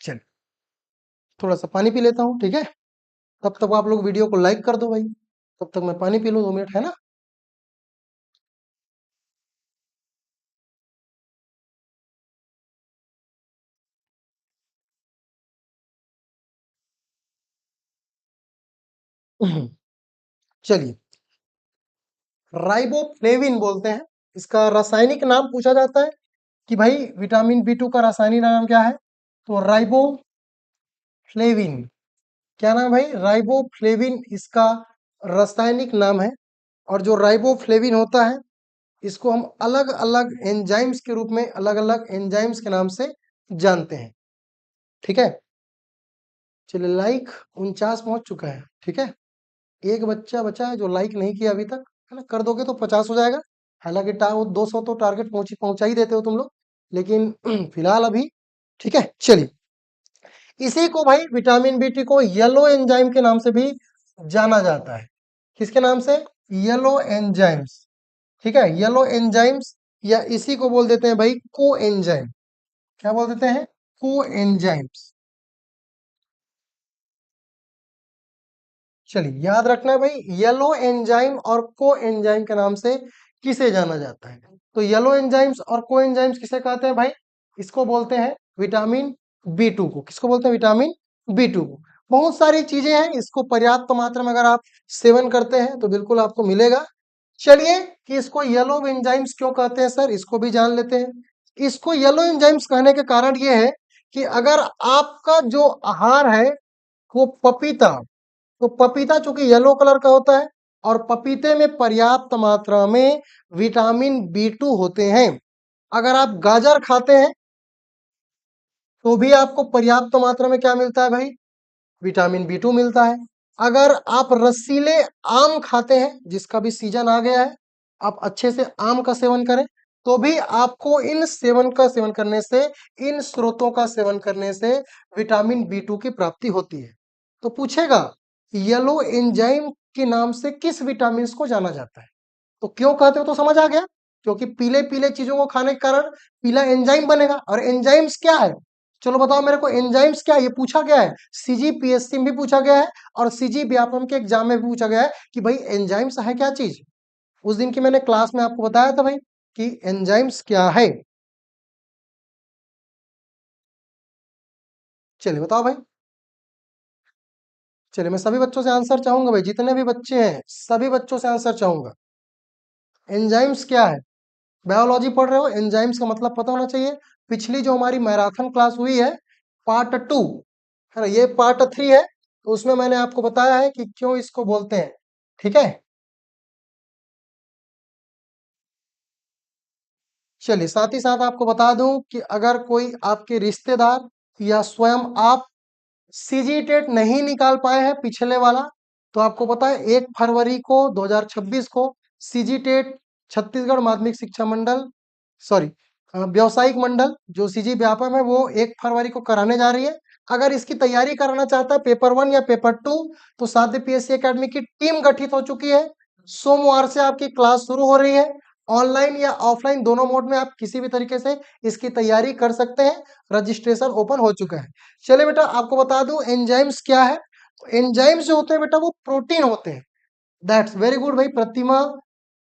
चलिए थोड़ा सा पानी पी लेता हूँ, ठीक है? तब तक आप लोग वीडियो को लाइक कर दो भाई, तब तक मैं पानी पी लूँ, 2 मिनट, है ना? चलिए, राइबोफ्लेविन बोलते हैं इसका रासायनिक नाम। पूछा जाता है कि भाई विटामिन बी 2 का रासायनिक नाम क्या है, तो राइबोफ्लेविन। क्या नाम है भाई? राइबोफ्लेविन इसका रासायनिक नाम है। और जो राइबोफ्लेविन होता है, इसको हम अलग अलग एंजाइम्स के रूप में, अलग अलग एंजाइम्स के नाम से जानते हैं, ठीक है? चलिए लाइक 49 पहुंच चुका है, ठीक है? एक बच्चा बचा है जो लाइक नहीं किया अभी तक, है ना? कर दोगे तो 50 हो जाएगा। हालांकि 200 तो टारगेट पहुंचा ही देते हो तुम लोग, लेकिन फिलहाल अभी, ठीक है? चलिए, इसी को भाई विटामिन बी 2 को येलो एंजाइम के नाम से भी जाना जाता है। किसके नाम से? येलो एंजाइम्स, ठीक है? येलो एंजाइम्स, या इसी को बोल देते हैं भाई को एंजाइम। क्या बोल देते हैं? को एंजाइम्स। चलिए याद रखना है भाई, येलो एंजाइम और को एंजाइम के नाम से किसे जाना जाता है? तो येलो एंजाइम्स और को एंजाइम्स किसे कहते हैं भाई? इसको बोलते हैं विटामिन बी 2 को। किसको बोलते हैं? विटामिन बी 2 को। बहुत सारी चीजें हैं, इसको पर्याप्त मात्रा में अगर आप सेवन करते हैं तो बिल्कुल आपको मिलेगा। चलिए कि इसको येलो एंजाइम्स क्यों कहते हैं सर, इसको भी जान लेते हैं। इसको येलो एंजाइम्स कहने के कारण ये है कि अगर आपका जो आहार है वो पपीता, तो पपीता चूंकि येलो कलर का होता है और पपीते में पर्याप्त मात्रा में विटामिन बी 2 होते हैं। अगर आप गाजर खाते हैं तो भी आपको पर्याप्त मात्रा में क्या मिलता है भाई, विटामिन बी 2 मिलता है। अगर आप रसीले आम खाते हैं, जिसका भी सीजन आ गया है, आप अच्छे से आम का सेवन करें, तो भी आपको सेवन करने से, इन स्रोतों का सेवन करने से विटामिन बी 2 की प्राप्ति होती है। तो पूछेगा येलो एंजाइम के नाम से किस विटामिन को जाना जाता है, तो क्यों कहते हो तो समझ आ गया, क्योंकि पीले पीले चीजों को खाने के कारण पीला एंजाइम बनेगा। और एंजाइम्स क्या है, चलो बताओ मेरे को, एंजाइम्स क्या है, ये पूछा गया है, सीजीपीएससी में भी पूछा गया है और सीजी व्यापम के एग्जाम में भी पूछा गया है कि भाई एंजाइम्स है क्या चीज। उस दिन की मैंने क्लास में आपको बताया था भाई कि एंजाइम्स क्या है। चलिए बताओ भाई, चलिए मैं सभी बच्चों से आंसर चाहूंगा भाई, जितने भी बच्चे हैं सभी बच्चों से आंसर चाहूंगा। एंजाइम्स क्या है, बायोलॉजी पढ़ रहे हो, एंजाइम्स का मतलब पता होना चाहिए। पिछली जो हमारी मैराथन क्लास हुई है, पार्ट 2 है ना, ये पार्ट 3 है, तो उसमें मैंने आपको बताया है कि क्यों इसको बोलते हैं। ठीक है, चलिए साथ ही साथ आपको बता दूं कि अगर कोई आपके रिश्तेदार या स्वयं आप सीजीटेट नहीं निकाल पाए हैं पिछले वाला, तो आपको पता है 1 फरवरी को 2026 को सीजीटेट छत्तीसगढ़ माध्यमिक शिक्षा मंडल, सॉरी व्यावसायिक मंडल जो सीजी व्यापम है, वो 1 फरवरी को कराने जा रही है। अगर इसकी तैयारी कराना चाहता है पेपर 1 या पेपर 2, तो साध्य पीएससी एकेडमी की टीम गठित हो चुकी है। सोमवार से आपकी क्लास शुरू हो रही है, ऑनलाइन या ऑफलाइन दोनों मोड में आप किसी भी तरीके से इसकी तैयारी कर सकते हैं। रजिस्ट्रेशन ओपन हो चुका है। चलिए बेटा आपको बता दूं एंजाइम्स क्या है। एंजाइम्स जो होते हैं बेटा वो प्रोटीन होते हैं। दैट्स वेरी गुड भाई प्रतिमा,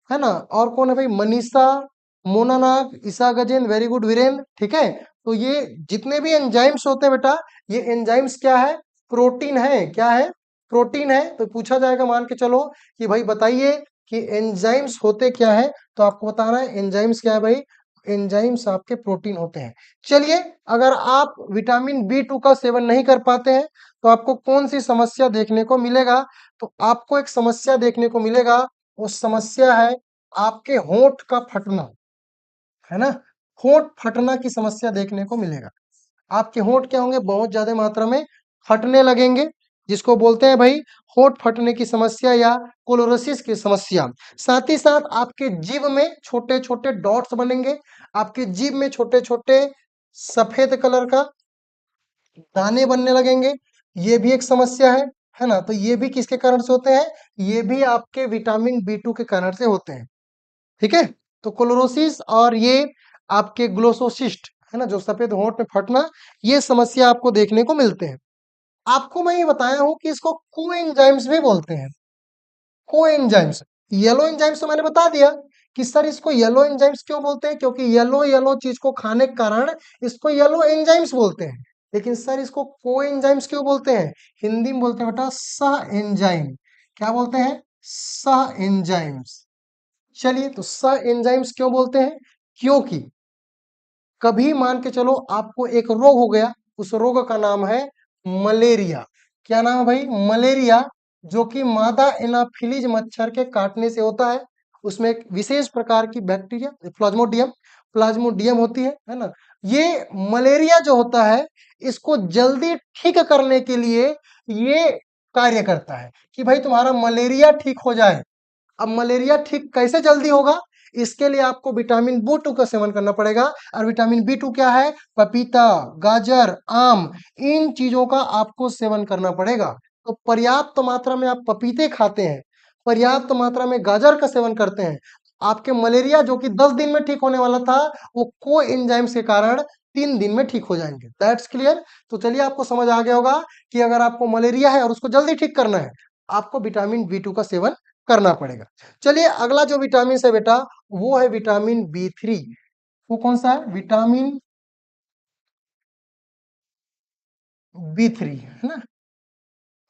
है ना, और कौन है भाई, मनीषा, मोना नाग, ईसा गजेन, वेरी गुड वीरेन। ठीक है, तो ये जितने भी एंजाइम्स होते हैं बेटा, ये एंजाइम्स क्या है, प्रोटीन है। क्या है, प्रोटीन है। तो पूछा जाएगा मान के चलो कि भाई बताइए कि एंजाइम्स होते क्या है, तो आपको बताना है एंजाइम्स क्या है भाई, एंजाइम्स आपके प्रोटीन होते हैं। चलिए, अगर आप विटामिन बी 2 का सेवन नहीं कर पाते हैं तो आपको कौन सी समस्या देखने को मिलेगा, तो आपको एक समस्या देखने को मिलेगा। वो समस्या है आपके होंठ का फटना, है ना, होंठ फटना की समस्या देखने को मिलेगा। आपके होंठ क्या होंगे, बहुत ज्यादा मात्रा में फटने लगेंगे, जिसको बोलते हैं भाई होंठ फटने की समस्या या कोलोरोसिस की समस्या। साथ ही साथ आपके जीभ में छोटे छोटे डॉट्स बनेंगे, आपके जीभ में छोटे छोटे सफेद कलर का दाने बनने लगेंगे, ये भी एक समस्या है ना। तो ये भी किसके कारण से होते हैं, ये भी आपके विटामिन बी 2 के कारण से होते हैं। ठीक है, तो क्लोरोसिस और ये आपके ग्लोसोसिस्ट, है ना, जो सफेद होंठ में फटना, ये समस्या आपको देखने को मिलते हैं। आपको मैं ये बताया हूं कि इसको कोएंजाइम्स भी बोलते हैं। कोएंजाइम्स, येलो एंजाइम्स तो मैंने बता दिया कि सर इसको येलो एंजाइम्स क्यों बोलते हैं, क्योंकि येलो येलो चीज को खाने के कारण इसको येलो एंजाइम्स बोलते हैं। लेकिन सर इसको कोएंजाइम्स क्यों बोलते हैं, हिंदी में बोलते हैं बेटा सह एंजाइम। क्या बोलते हैं, सह एंजाइम्स। चलिए, तो सह एंजाइम्स क्यों बोलते हैं, क्योंकि कभी मान के चलो आपको एक रोग हो गया, उस रोग का नाम है मलेरिया। क्या नाम है भाई, मलेरिया, जो कि मादा एनाफिलीज मच्छर के काटने से होता है। उसमें एक विशेष प्रकार की बैक्टीरिया प्लाज्मोडियम प्लाज्मोडियम होती है ना। ये मलेरिया जो होता है, इसको जल्दी ठीक करने के लिए ये कार्य करता है कि भाई तुम्हारा मलेरिया ठीक हो जाए। अब मलेरिया ठीक कैसे जल्दी होगा, इसके लिए आपको विटामिन बी 2 का सेवन करना पड़ेगा। और विटामिन बी 2 क्या है, पपीता, गाजर, आम, इन चीजों का आपको सेवन करना पड़ेगा। तो पर्याप्त मात्रा में आप पपीते खाते हैं, पर्याप्त मात्रा में गाजर का सेवन करते हैं, आपके मलेरिया जो कि 10 दिन में ठीक होने वाला था, वो को एंजाइम्स के कारण 3 दिन में ठीक हो जाएंगे। That's clear. तो चलिए आपको समझ आ गया होगा कि अगर आपको मलेरिया है और उसको जल्दी ठीक करना है, आपको विटामिन बी 2 का सेवन करना पड़ेगा। चलिए अगला जो विटामिन है बेटा, वो है विटामिन बी 3। वो कौन सा है, विटामिन बी 3, है ना।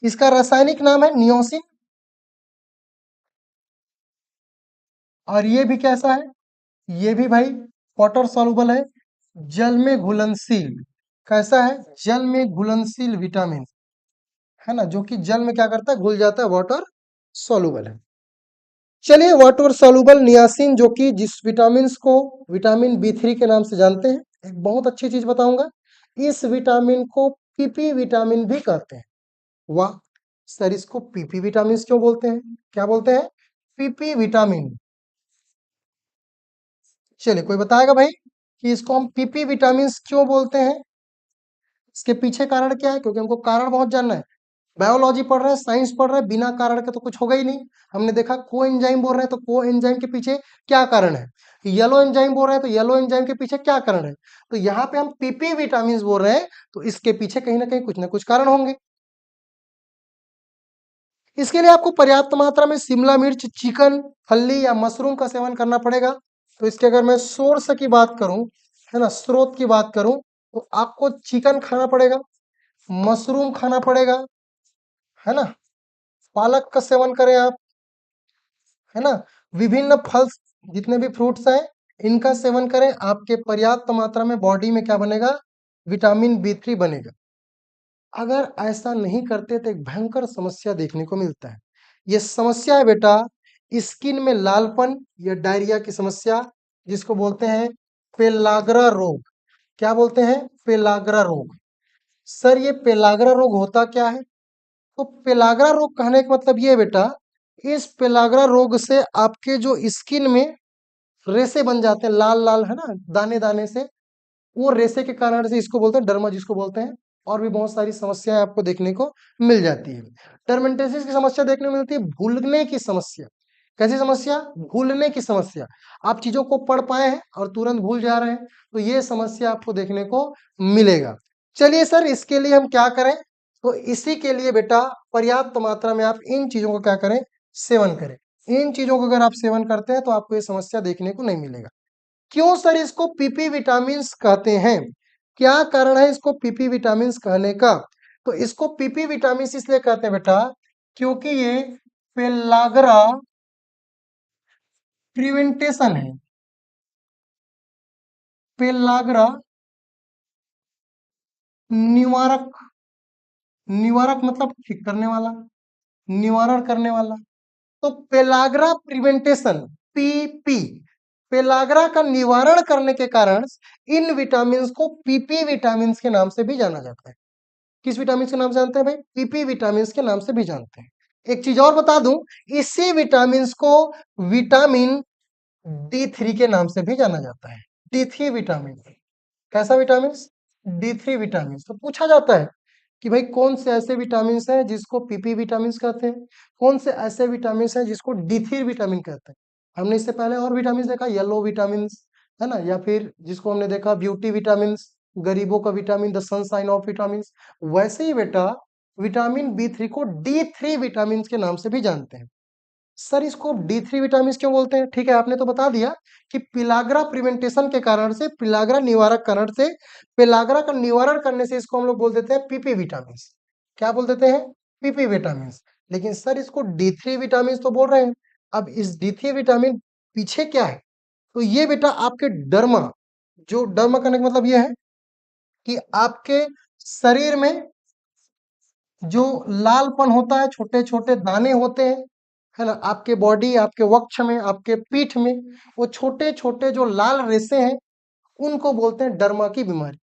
इसका रासायनिक नाम है नियोसिन, और ये भी कैसा है, ये भी भाई वाटर सॉल्युबल है। जल में घुलनशील, कैसा है, जल में घुलनशील विटामिन, है ना, जो कि जल में क्या करता है, घुल जाता है, वाटर सॉल्युबल है। चलिए, वाटर सॉल्युबल नियासिन, जो कि जिस विटामिन को विटामिन बी3 के नाम से जानते हैं, एक बहुत अच्छी चीज बताऊंगा, इस विटामिन को पीपी विटामिन भी कहते हैं। वाह सर, इसको पीपी विटामिन क्यों बोलते हैं, क्या बोलते हैं, पीपी विटामिन। चलिए, कोई बताएगा भाई कि इसको हम पीपी विटामिन क्यों बोलते हैं, इसके पीछे कारण क्या है, क्योंकि हमको कारण बहुत जानना है। बायोलॉजी पढ़ रहे हैं, साइंस पढ़ रहे हैं, बिना कारण के तो कुछ होगा ही नहीं। हमने देखा को एंजाइम बोल रहे हैं, तो को एंजाइम के पीछे क्या कारण है, येलो एंजाइम बोल रहे हैं, तो येलो एंजाइम के पीछे क्या कारण है। तो यहाँ पे हम पीपी विटामिन बोल रहे हैं, तो इसके पीछे कहीं ना कुछ कारण होंगे। इसके लिए आपको पर्याप्त मात्रा में शिमला मिर्च, चिकन, फल्ली या मशरूम का सेवन करना पड़ेगा। तो इसके अगर मैं सोर्स की बात करूं, है ना, स्रोत की बात करूं, तो आपको चिकन खाना पड़ेगा, मशरूम खाना पड़ेगा, है ना, पालक का सेवन करें आप, है ना, विभिन्न फल, जितने भी फ्रूट्स हैं, इनका सेवन करें, आपके पर्याप्त मात्रा में बॉडी में क्या बनेगा, विटामिन बी3 बनेगा। अगर ऐसा नहीं करते तो एक भयंकर समस्या देखने को मिलता है। ये समस्या है बेटा, स्किन में लालपन या डायरिया की समस्या, जिसको बोलते हैं पेलाग्रा रोग। क्या बोलते हैं, पेलाग्रा रोग। सर, ये पेलाग्रा रोग होता क्या है, तो पेलाग्रा रोग कहने का मतलब ये है बेटा, इस पेलाग्रा रोग से आपके जो स्किन में रेसे बन जाते हैं, लाल लाल, है ना, दाने दाने से, वो रेसे के कारण से इसको बोलते हैं डर्मा, जिसको बोलते हैं। और भी बहुत सारी समस्याएं आपको देखने को मिल जाती है। डर्मेंटेसिस की समस्या देखने को मिलती है, भूलने की समस्या। कैसी समस्या, भूलने की समस्या। आप चीजों को पढ़ पाए हैं और तुरंत भूल जा रहे हैं, तो ये समस्या आपको देखने को मिलेगा। चलिए सर, इसके लिए हम क्या करें, तो इसी के लिए बेटा पर्याप्त मात्रा में आप इन चीजों को क्या करें, सेवन करें। इन चीजों को अगर आप सेवन करते हैं तो आपको ये समस्या देखने को नहीं मिलेगा। क्यों सर इसको पीपी विटामिन कहते हैं, क्या कारण है इसको पीपी विटामिन कहने का, तो इसको पीपी विटामिन इसलिए कहते हैं बेटा, क्योंकि ये पेलाग्रा प्रिवेंटेशन है। पेलाग्रा निवारक, निवारक मतलब ठीक करने वाला, निवारण करने वाला। तो पेलाग्रा प्रिवेंटेशन, पीपी, पेलाग्रा का निवारण करने के कारण इन विटामिन को पीपी विटामिन के नाम से भी जाना जाता है। किस विटामिन के नाम से जानते हैं भाई, पीपी विटामिन के नाम से भी जानते हैं। एक चीज और बता दूं, इसी विटामिन को विटामिन डी3 के नाम से भी जाना जाता है। डी3 विटामिन, कैसा विटामिन, डी3 विटामिन। तो पूछा जाता है कि भाई कौन से ऐसे विटामिन हैं जिसको पीपी विटामिन कहते हैं, कौन से ऐसे विटामिन हैं जिसको डी3 विटामिन कहते हैं। हमने इससे पहले और विटामिन देखा, येलो विटामिन, है ना, या फिर जिसको हमने देखा ब्यूटी विटामिन, गरीबों का vitamin, the sunshine of vitamin. वैसे ही बेटा विटामिन बी3 को डी3 विटामिन के नाम से भी जानते हैं। सर, इसको डी3 विटामिन क्यों बोलते हैं, ठीक है, आपने तो बता दिया कि पिलाग्रा प्रिवेंटेशन के कारण से, पिलाग्रा निवारक कारण से, पिलाग्रा का निवारण करने से इसको हम लोग बोल देते हैं पीपी विटामिन। क्या बोल देते हैं, पीपी विटामिन। लेकिन सर इसको डी3 विटामिन तो बोल रहे हैं। अब इस डी3 विटामिन पीछे क्या है, तो ये बेटा आपके डर्मा, जो डर्मा करने का मतलब ये है कि आपके शरीर में जो लालपन होता है, छोटे छोटे दाने होते हैं, है ना, आपके बॉडी, आपके वक्ष में, आपके पीठ में, वो छोटे छोटे जो लाल रेसे हैं, उनको बोलते हैं डर्मा की बीमारी,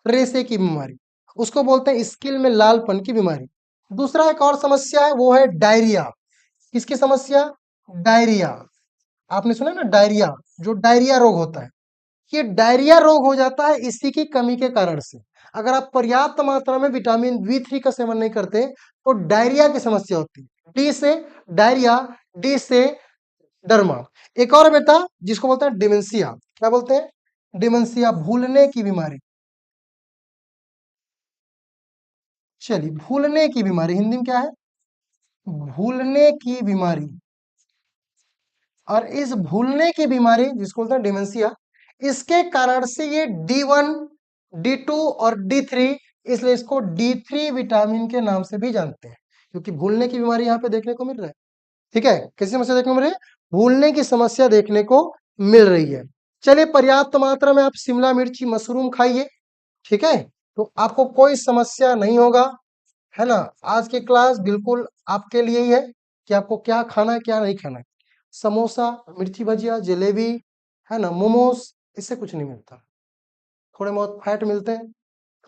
रेसे की बीमारी, उसको बोलते हैं स्किन में लालपन की बीमारी। दूसरा एक और समस्या है, वो है डायरिया। किसकी समस्या, डायरिया। आपने सुना ना डायरिया, जो डायरिया रोग होता है, ये डायरिया रोग हो जाता है इसी की कमी के कारण से। अगर आप पर्याप्त मात्रा में विटामिन बी3 का सेवन नहीं करते तो डायरिया की समस्या होती है। डी से डायरिया, डी से डर्मा। एक और बेटा जिसको बोलते हैं डिमेंशिया, क्या बोलते हैं, डिमेंशिया, भूलने की बीमारी। चलिए, भूलने की बीमारी हिंदी में क्या है, भूलने की बीमारी। और इस भूलने की बीमारी जिसको बोलते हैं डिमेंशिया, इसके कारण से ये डी1, डी2 और डी3, इसलिए इसको डी3 विटामिन के नाम से भी जानते हैं, क्योंकि भूलने की बीमारी यहाँ पे देखने को मिल रहा है। ठीक है, कैसी समस्या देखने को मिल रही है, भूलने की समस्या देखने को मिल रही है। चलिए, पर्याप्त मात्रा में आप शिमला मिर्ची, मशरूम खाइए, ठीक है, तो आपको कोई समस्या नहीं होगा, है ना। आज की क्लास बिल्कुल आपके लिए ही है कि आपको क्या खाना है क्या नहीं खाना है। समोसा, मिर्ची भजिया, जलेबी, है ना, मोमोज, इससे कुछ नहीं मिलता। थोड़े बहुत फैट मिलते हैं,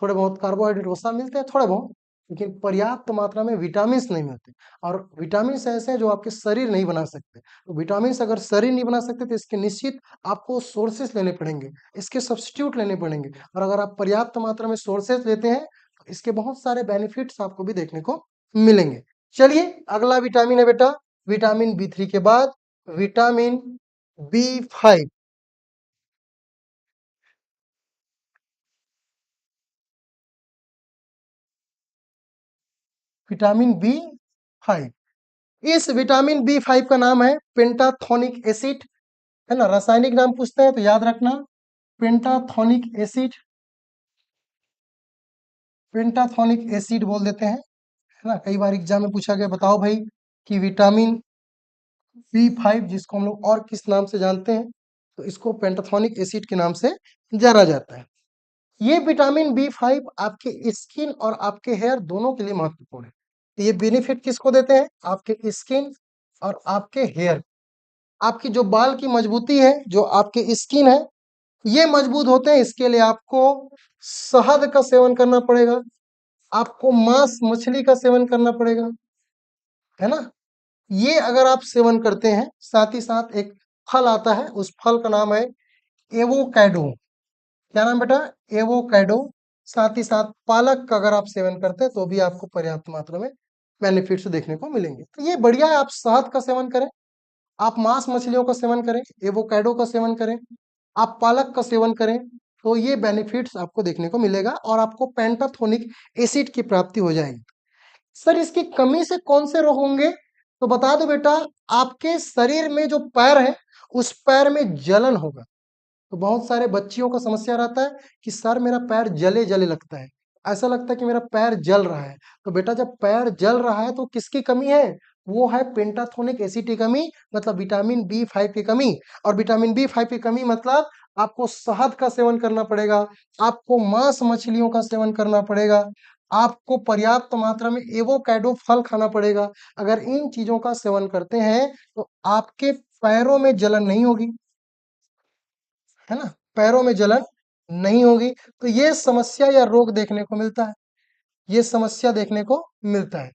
थोड़े बहुत कार्बोहाइड्रेट वसा मिलते हैं, थोड़े बहुत, लेकिन पर्याप्त मात्रा में विटामिन नहीं मिलते। और विटामिन ऐसे हैं जो आपके शरीर नहीं बना सकते। तो विटामिन अगर शरीर नहीं बना सकते तो इसके निश्चित आपको सोर्सेस लेने पड़ेंगे, इसके सब्स्टिट्यूट लेने पड़ेंगे। और अगर आप पर्याप्त मात्रा में सोर्सेस लेते हैं तो इसके बहुत सारे बेनिफिट्स आपको भी देखने को मिलेंगे। चलिए, अगला विटामिन है बेटा, विटामिन B3 के बाद विटामिन B5। विटामिन B5, इस विटामिन B5 का नाम है पेंटाथोनिक एसिड, है ना। रासायनिक नाम पूछते हैं तो याद रखना, पेंटाथोनिक एसिड, पेंटाथोनिक एसिड बोल देते हैं, है ना। कई बार एग्जाम में पूछा गया, बताओ भाई कि विटामिन B5 जिसको हम लोग और किस नाम से जानते हैं, तो इसको पेंटाथोनिक एसिड के नाम से जाना जाता है। ये विटामिन B5 आपके स्किन और आपके हेयर दोनों के लिए महत्वपूर्ण है। तो ये बेनिफिट किसको देते हैं? आपके स्किन और आपके हेयर। आपकी जो बाल की मजबूती है, जो आपके स्किन है, ये मजबूत होते हैं। इसके लिए आपको शहद का सेवन करना पड़ेगा, आपको मांस मछली का सेवन करना पड़ेगा, है ना। ये अगर आप सेवन करते हैं, साथ ही साथ एक फल आता है, उस फल का नाम है एवोकैडो। क्या नाम बेटा? एवोकैडो। साथ ही साथ पालक का अगर आप सेवन करते हैं तो भी आपको पर्याप्त मात्रा में बेनिफिट्स देखने को मिलेंगे। तो ये बढ़िया है, आप शहद का सेवन करें, आप मांस मछलियों का सेवन करें, एवोकैडो का सेवन करें, आप पालक का सेवन करें, तो ये बेनिफिट्स आपको देखने को मिलेगा और आपको पेंटाथोनिक एसिड की प्राप्ति हो जाएगी। सर, इसकी कमी से कौन से रोग होंगे? तो बता दो बेटा, आपके शरीर में जो पैर है, उस पैर में जलन होगा। तो बहुत सारे बच्चियों का समस्या रहता है कि सर मेरा पैर जले जले लगता है, ऐसा लगता है कि मेरा पैर जल रहा है। तो बेटा, जब पैर जल रहा है तो किसकी कमी है? वो है पेंटाथोनिक एसिड की कमी, मतलब विटामिन B5 की कमी। और विटामिन B5 की कमी मतलब आपको शहद का सेवन करना पड़ेगा, आपको मांस मछलियों का सेवन करना पड़ेगा, आपको पर्याप्त मात्रा में एवोकैडो फल खाना पड़ेगा। अगर इन चीजों का सेवन करते हैं तो आपके पैरों में जलन नहीं होगी, है ना, पैरों में जलन नहीं होगी। तो ये समस्या या रोग देखने को मिलता है, ये समस्या देखने को मिलता है।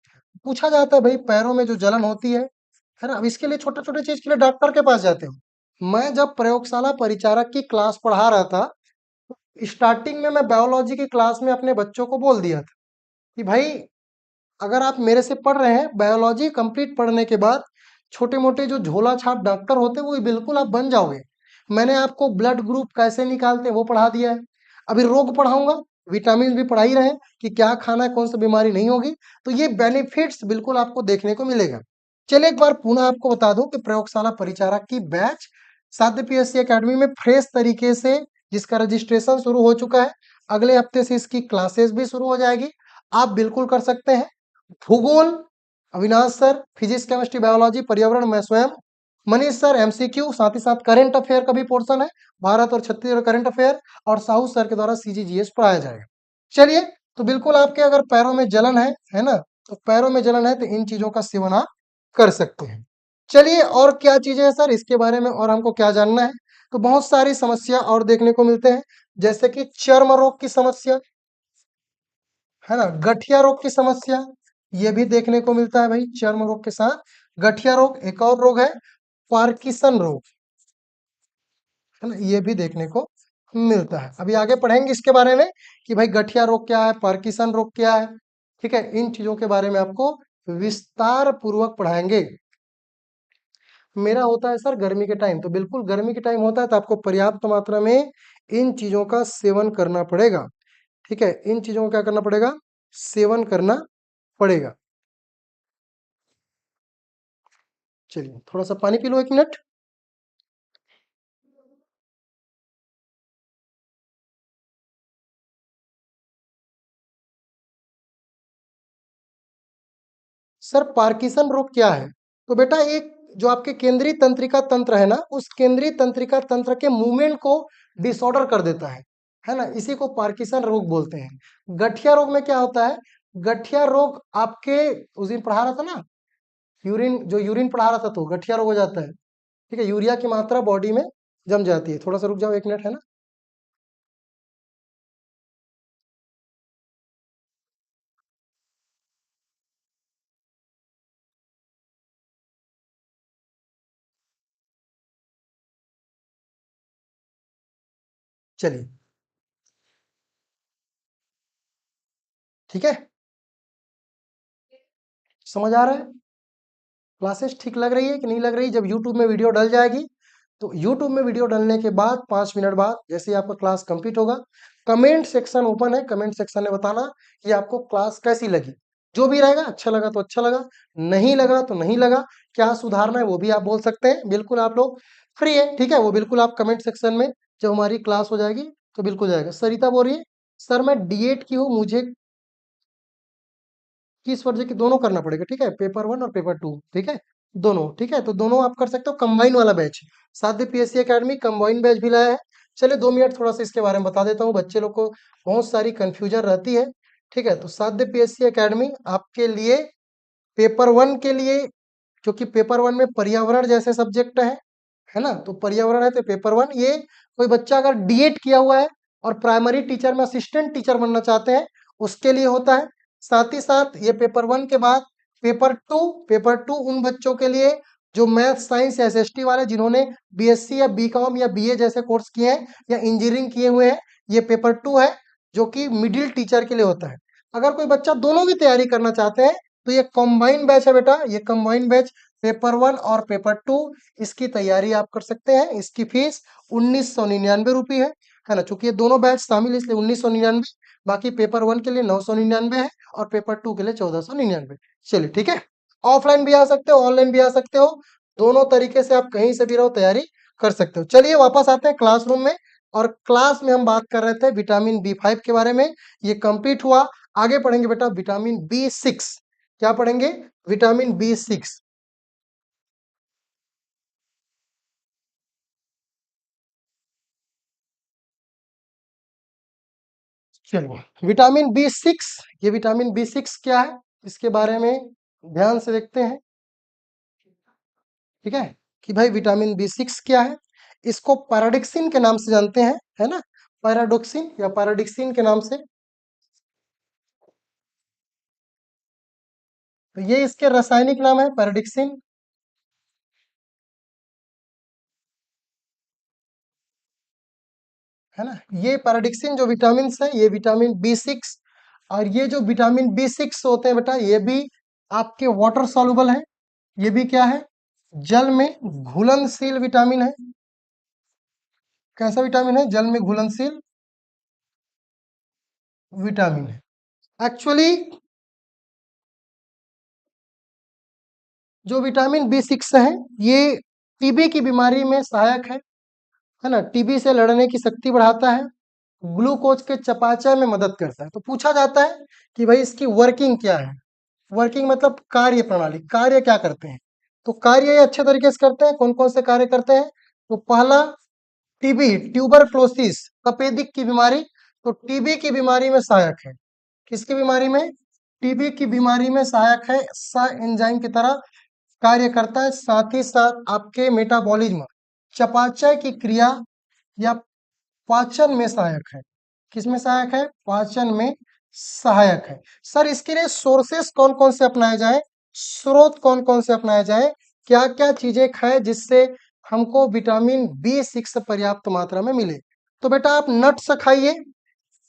पूछा जाता है भाई, पैरों में जो जलन होती है ना, अब इसके लिए छोटे छोटे चीज के लिए डॉक्टर के पास जाते हो। मैं जब प्रयोगशाला परिचारक की क्लास पढ़ा रहा था, स्टार्टिंग में मैं बायोलॉजी की क्लास में अपने बच्चों को बोल दिया था कि भाई, अगर आप मेरे से पढ़ रहे हैं, बायोलॉजी कंप्लीट पढ़ने के बाद छोटे मोटे जो झोला छाप डॉक्टर होते हैं वो बिल्कुल आप बन जाओगे। मैंने आपको ब्लड ग्रुप कैसे निकालते हैं वो पढ़ा दिया है, अभी रोग पढ़ाऊंगा, विटामिन भी पढ़ा ही रहे कि क्या खाना है, कौन सी बीमारी नहीं होगी। तो ये बेनिफिट्स बिल्कुल आपको देखने को मिलेगा। चलिए, एक बार पुनः आपको बता दूं कि प्रयोगशाला परिचारक की बैच साध्य PSC एकेडमी में फ्रेश तरीके से जिसका रजिस्ट्रेशन शुरू हो चुका है, अगले हफ्ते से इसकी क्लासेस भी शुरू हो जाएगी। आप बिल्कुल कर सकते हैं। भूगोल Avinash sir, physics chemistry biology पर्यावरण मैं स्वयं, मनीष सर MCQ, साथ ही साथ करंट अफेयर का भी पोर्शन है, भारत और छत्तीसगढ़ करंट अफेयर, और साहू सर के द्वारा CGGS पढ़ाया जाएगा। चलिए, तो बिल्कुल आपके अगर पैरों में जलन है ना, तो पैरों में जलन है तो इन चीजों का सेवन आप कर सकते हैं। चलिए, और क्या चीजें हैं सर इसके बारे में और हमको क्या जानना है? तो बहुत सारी समस्या और देखने को मिलते हैं, जैसे कि चर्म रोग की समस्या, है ना, गठिया रोग की समस्या, ये भी देखने को मिलता है भाई। चर्म रोग के साथ गठिया रोग, एक और रोग है पार्किंसन रोग, है ना, ये भी देखने को मिलता है। अभी आगे पढ़ेंगे इसके बारे में कि भाई गठिया रोग क्या है, पार्किंसन रोग क्या है, ठीक है। इन चीजों के बारे में आपको विस्तार पूर्वक पढ़ाएंगे। मेरा होता है सर गर्मी के टाइम, तो बिल्कुल गर्मी के टाइम होता है तो आपको पर्याप्त मात्रा में इन चीजों का सेवन करना पड़ेगा, ठीक है। इन चीजों का क्या करना पड़ेगा? सेवन करना पड़ेगा। चलिए, थोड़ा सा पानी P low, 1 minute. Sir, Parkinson रोग क्या है? तो बेटा, एक जो आपके केंद्रीय तंत्रिका तंत्र है ना, उस केंद्रीय तंत्रिका तंत्र के मूवमेंट को डिसऑर्डर कर देता है ना। इसी को पार्किंसन रोग बोलते हैं। गठिया रोग में क्या होता है? गठिया रोग आपके उस दिन पढ़ा रहा था ना, यूरिन पढ़ा रहा था, तो गठिया रोग हो जाता है। ठीक है, यूरिया की मात्रा बॉडी में जम जाती है। थोड़ा सा रुक जाओ, 1 मिनट, है ना। चलिए, ठीक है, समझ आ रहा है? क्लासेस ठीक लग रही है कि नहीं लग रही? जब यूट्यूब में वीडियो डल जाएगी, तो यूट्यूब में वीडियो डलने के बाद 5 मिनट बाद जैसे ही आपका क्लास कंप्लीट होगा, कमेंट सेक्शन ओपन है, कमेंट सेक्शन में बताना कि आपको क्लास कैसी लगी। जो भी रहेगा, अच्छा लगा तो अच्छा लगा, नहीं लगा तो नहीं लगा, क्या सुधारना है वो भी आप बोल सकते हैं। बिल्कुल आप लोग फ्री है, ठीक है, वो बिल्कुल आप कमेंट सेक्शन में, जब हमारी क्लास हो जाएगी तो बिल्कुल जाएगा। सरिता बोल रही है, सर मैं डीएड की हूँ, मुझे किस वर्ष की दोनों करना पड़ेगा? ठीक है, पेपर 1 और पेपर 2, ठीक है, दोनों, ठीक है, तो दोनों आप कर सकते हो। कंबाइन वाला बैच, साथ ही पीएससी एकेडमी कंबाइन बैच भी लाया है। चलिए 2 मिनट थोड़ा सा इसके बारे में बता देता हूँ, बच्चे लोग को बहुत सारी कंफ्यूजन रहती है। ठीक है, तो साध्य पीएससी एकेडमी आपके लिए पेपर 1 के लिए, क्योंकि पेपर 1 में पर्यावरण जैसे सब्जेक्ट है ना, तो पर्यावरण है, तो पेपर 1 ये कोई बच्चा अगर डीएड किया हुआ है और प्राइमरी टीचर में असिस्टेंट टीचर बनना चाहते हैं, उसके लिए होता है। साथ ही साथ ये पेपर 1 के बाद पेपर 2 उन बच्चों के लिए जो मैथ साइंस या एसएसटी वाले, जिन्होंने बीएससी या बीकॉम या बीए जैसे कोर्स किए हैं या इंजीनियरिंग किए हुए हैं, ये पेपर 2 है, जो कि मिडिल टीचर के लिए होता है। अगर कोई बच्चा दोनों की तैयारी करना चाहते हैं, तो ये कंबाइन बैच है बेटा, ये कंबाइन बैच पेपर 1 और पेपर 2, इसकी तैयारी आप कर सकते हैं। इसकी फीस 1999 रुपये है ना, चूंकि ये दोनों बैच शामिल है इसलिए 1999। बाकी पेपर 1 के लिए 999 है और पेपर 2 के लिए 1499। चलिए, ठीक है, ऑफलाइन भी आ सकते हो, ऑनलाइन भी आ सकते हो, दोनों तरीके से आप कहीं से भी रहो तैयारी कर सकते हो। चलिए वापस आते हैं क्लासरूम में, और क्लास में हम बात कर रहे थे विटामिन B5 के बारे में, ये कंप्लीट हुआ। आगे पढ़ेंगे बेटा विटामिन B6। क्या पढ़ेंगे? Vitamin B6। चलिए, विटामिन B6, ये विटामिन B6 क्या है, इसके बारे में ध्यान से देखते हैं। ठीक है, कि भाई विटामिन B6 क्या है। इसको पैराडिक्सिन के नाम से जानते हैं, है ना, पैराडोक्सिन या पैराडिक्सिन के नाम से। तो ये इसके रासायनिक नाम है पैराडिक्सिन, है ना। ये पैराडिक्सिन जो विटामिन है, ये विटामिन B6, और ये जो विटामिन B6 होते हैं बेटा, ये भी आपके वाटर सॉल्युबल है। ये भी क्या है? जल में घुलनशील विटामिन है। कैसा विटामिन है? जल में घुलनशील विटामिन है। एक्चुअली जो विटामिन B6 है, ये टीबी की बीमारी में सहायक है ना, टीबी से लड़ने की शक्ति बढ़ाता है, ग्लूकोज के चपाचय में मदद करता है। तो पूछा जाता है कि भाई इसकी वर्किंग क्या है। वर्किंग मतलब कार्य प्रणाली, कार्य क्या करते हैं? तो कार्य ये अच्छे तरीके से करते हैं। कौन कौन से कार्य करते हैं? तो पहला, टीबी, ट्यूबरक्लोसिस, तपेदिक की बीमारी, तो टीबी की बीमारी में सहायक है। किसकी बीमारी में? टीबी की बीमारी में सहायक है, सा एंजाइम की तरह कार्य करता है। साथ ही साथ आपके मेटाबॉलिज्म, चयापचय की क्रिया या पाचन में सहायक है। किसमें सहायक है? पाचन में सहायक है। सर इसके लिए सोर्सेस कौन कौन से अपनाए जाए, स्रोत कौन कौन से अपनाए जाए, क्या क्या चीजें खाएं जिससे हमको विटामिन B6 पर्याप्त मात्रा में मिले? तो बेटा आप नट्स खाइए,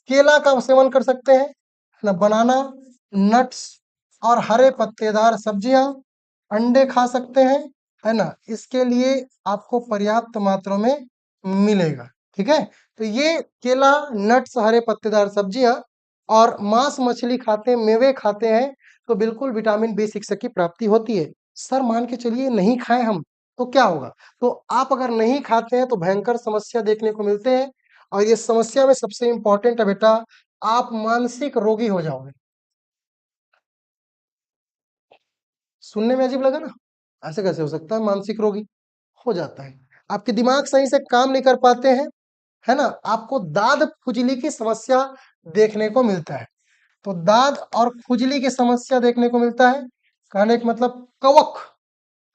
केला का सेवन कर सकते हैं ना, बनाना, नट्स और हरे पत्तेदार सब्जियां, अंडे खा सकते हैं, है ना, इसके लिए आपको पर्याप्त मात्रा में मिलेगा। ठीक है, तो ये केला, नट्स, हरे पत्तेदार सब्जियां और मांस मछली खाते हैं, मेवे खाते हैं, तो बिल्कुल विटामिन B6 की प्राप्ति होती है। सर मान के चलिए नहीं खाएं हम, तो क्या होगा? तो आप अगर नहीं खाते हैं तो भयंकर समस्या देखने को मिलते हैं, और ये समस्या में सबसे इंपॉर्टेंट है बेटा, आप मानसिक रोगी हो जाओगे। सुनने में अजीब लगा ना? ऐसे कैसे हो सकता है? मानसिक रोगी हो जाता है। आपके दिमाग सही से काम नहीं कर पाते हैं, है ना? आपको दाद खुजली की समस्या देखने को मिलता है। तो दाद और खुजली की समस्या देखने को मिलता है, कहने का मतलब कवक,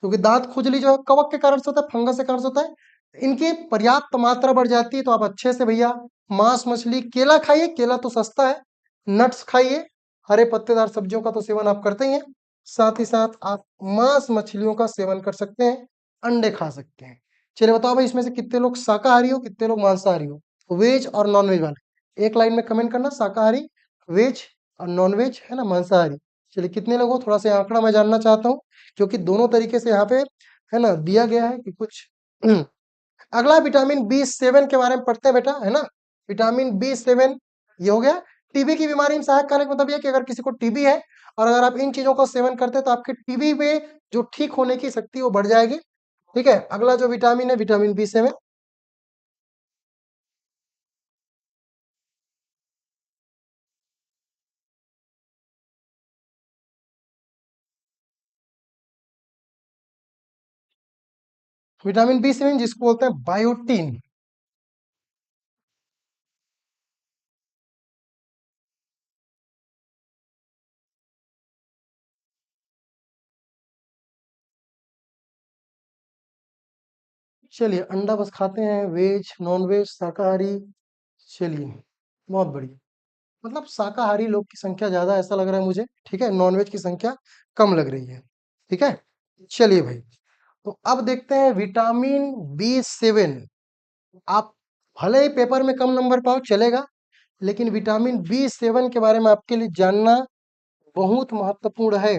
क्योंकि दांत खुजली जो है कवक के कारण से होता है, फंगस के कारण से होता है। इनकी पर्याप्त मात्रा बढ़ जाती है तो आप अच्छे से भैया मांस मछली केला खाइए, केला तो सस्ता है, नट्स खाइए, हरे पत्तेदार सब्जियों का तो सेवन आप करते ही हैं, साथ ही साथ आप मांस मछलियों का सेवन कर सकते हैं, अंडे खा सकते हैं। चलिए बताओ भाई, इसमें से कितने लोग शाकाहारी हो, कितने लोग मांसाहारी हो? वेज और नॉन वेज वाले एक लाइन में कमेंट करना, शाकाहारी, वेज और नॉन वेज, है ना, मांसाहारी। चलिए कितने लोग हो, थोड़ा सा आंकड़ा मैं जानना चाहता हूँ, क्योंकि दोनों तरीके से यहाँ पे, है ना, दिया गया है कि कुछ अगला विटामिन बी 7 के बारे में पढ़ते हैं बेटा, है ना। विटामिन बी 7 ये हो गया। टीबी की बीमारी में सहायक करने का मतलब ये कि अगर किसी को टीबी है और अगर आप इन चीजों का सेवन करते हैं तो आपके टीबी में जो ठीक होने की शक्ति वो बढ़ जाएगी। ठीक है, अगला जो विटामिन है विटामिन बी 7। विटामिन बी 7 जिसको बोलते हैं बायोटीन। चलिए अंडा बस खाते हैं, वेज नॉन वेज शाकाहारी। चलिए बहुत बढ़िया, मतलब शाकाहारी लोग की संख्या ज्यादा ऐसा लग रहा है मुझे। ठीक है, नॉनवेज की संख्या कम लग रही है। ठीक है, चलिए भाई, तो अब देखते हैं विटामिन बी 7। आप भले ही पेपर में कम नंबर पाओ चलेगा, लेकिन विटामिन बी 7 के बारे में आपके लिए जानना बहुत महत्वपूर्ण है।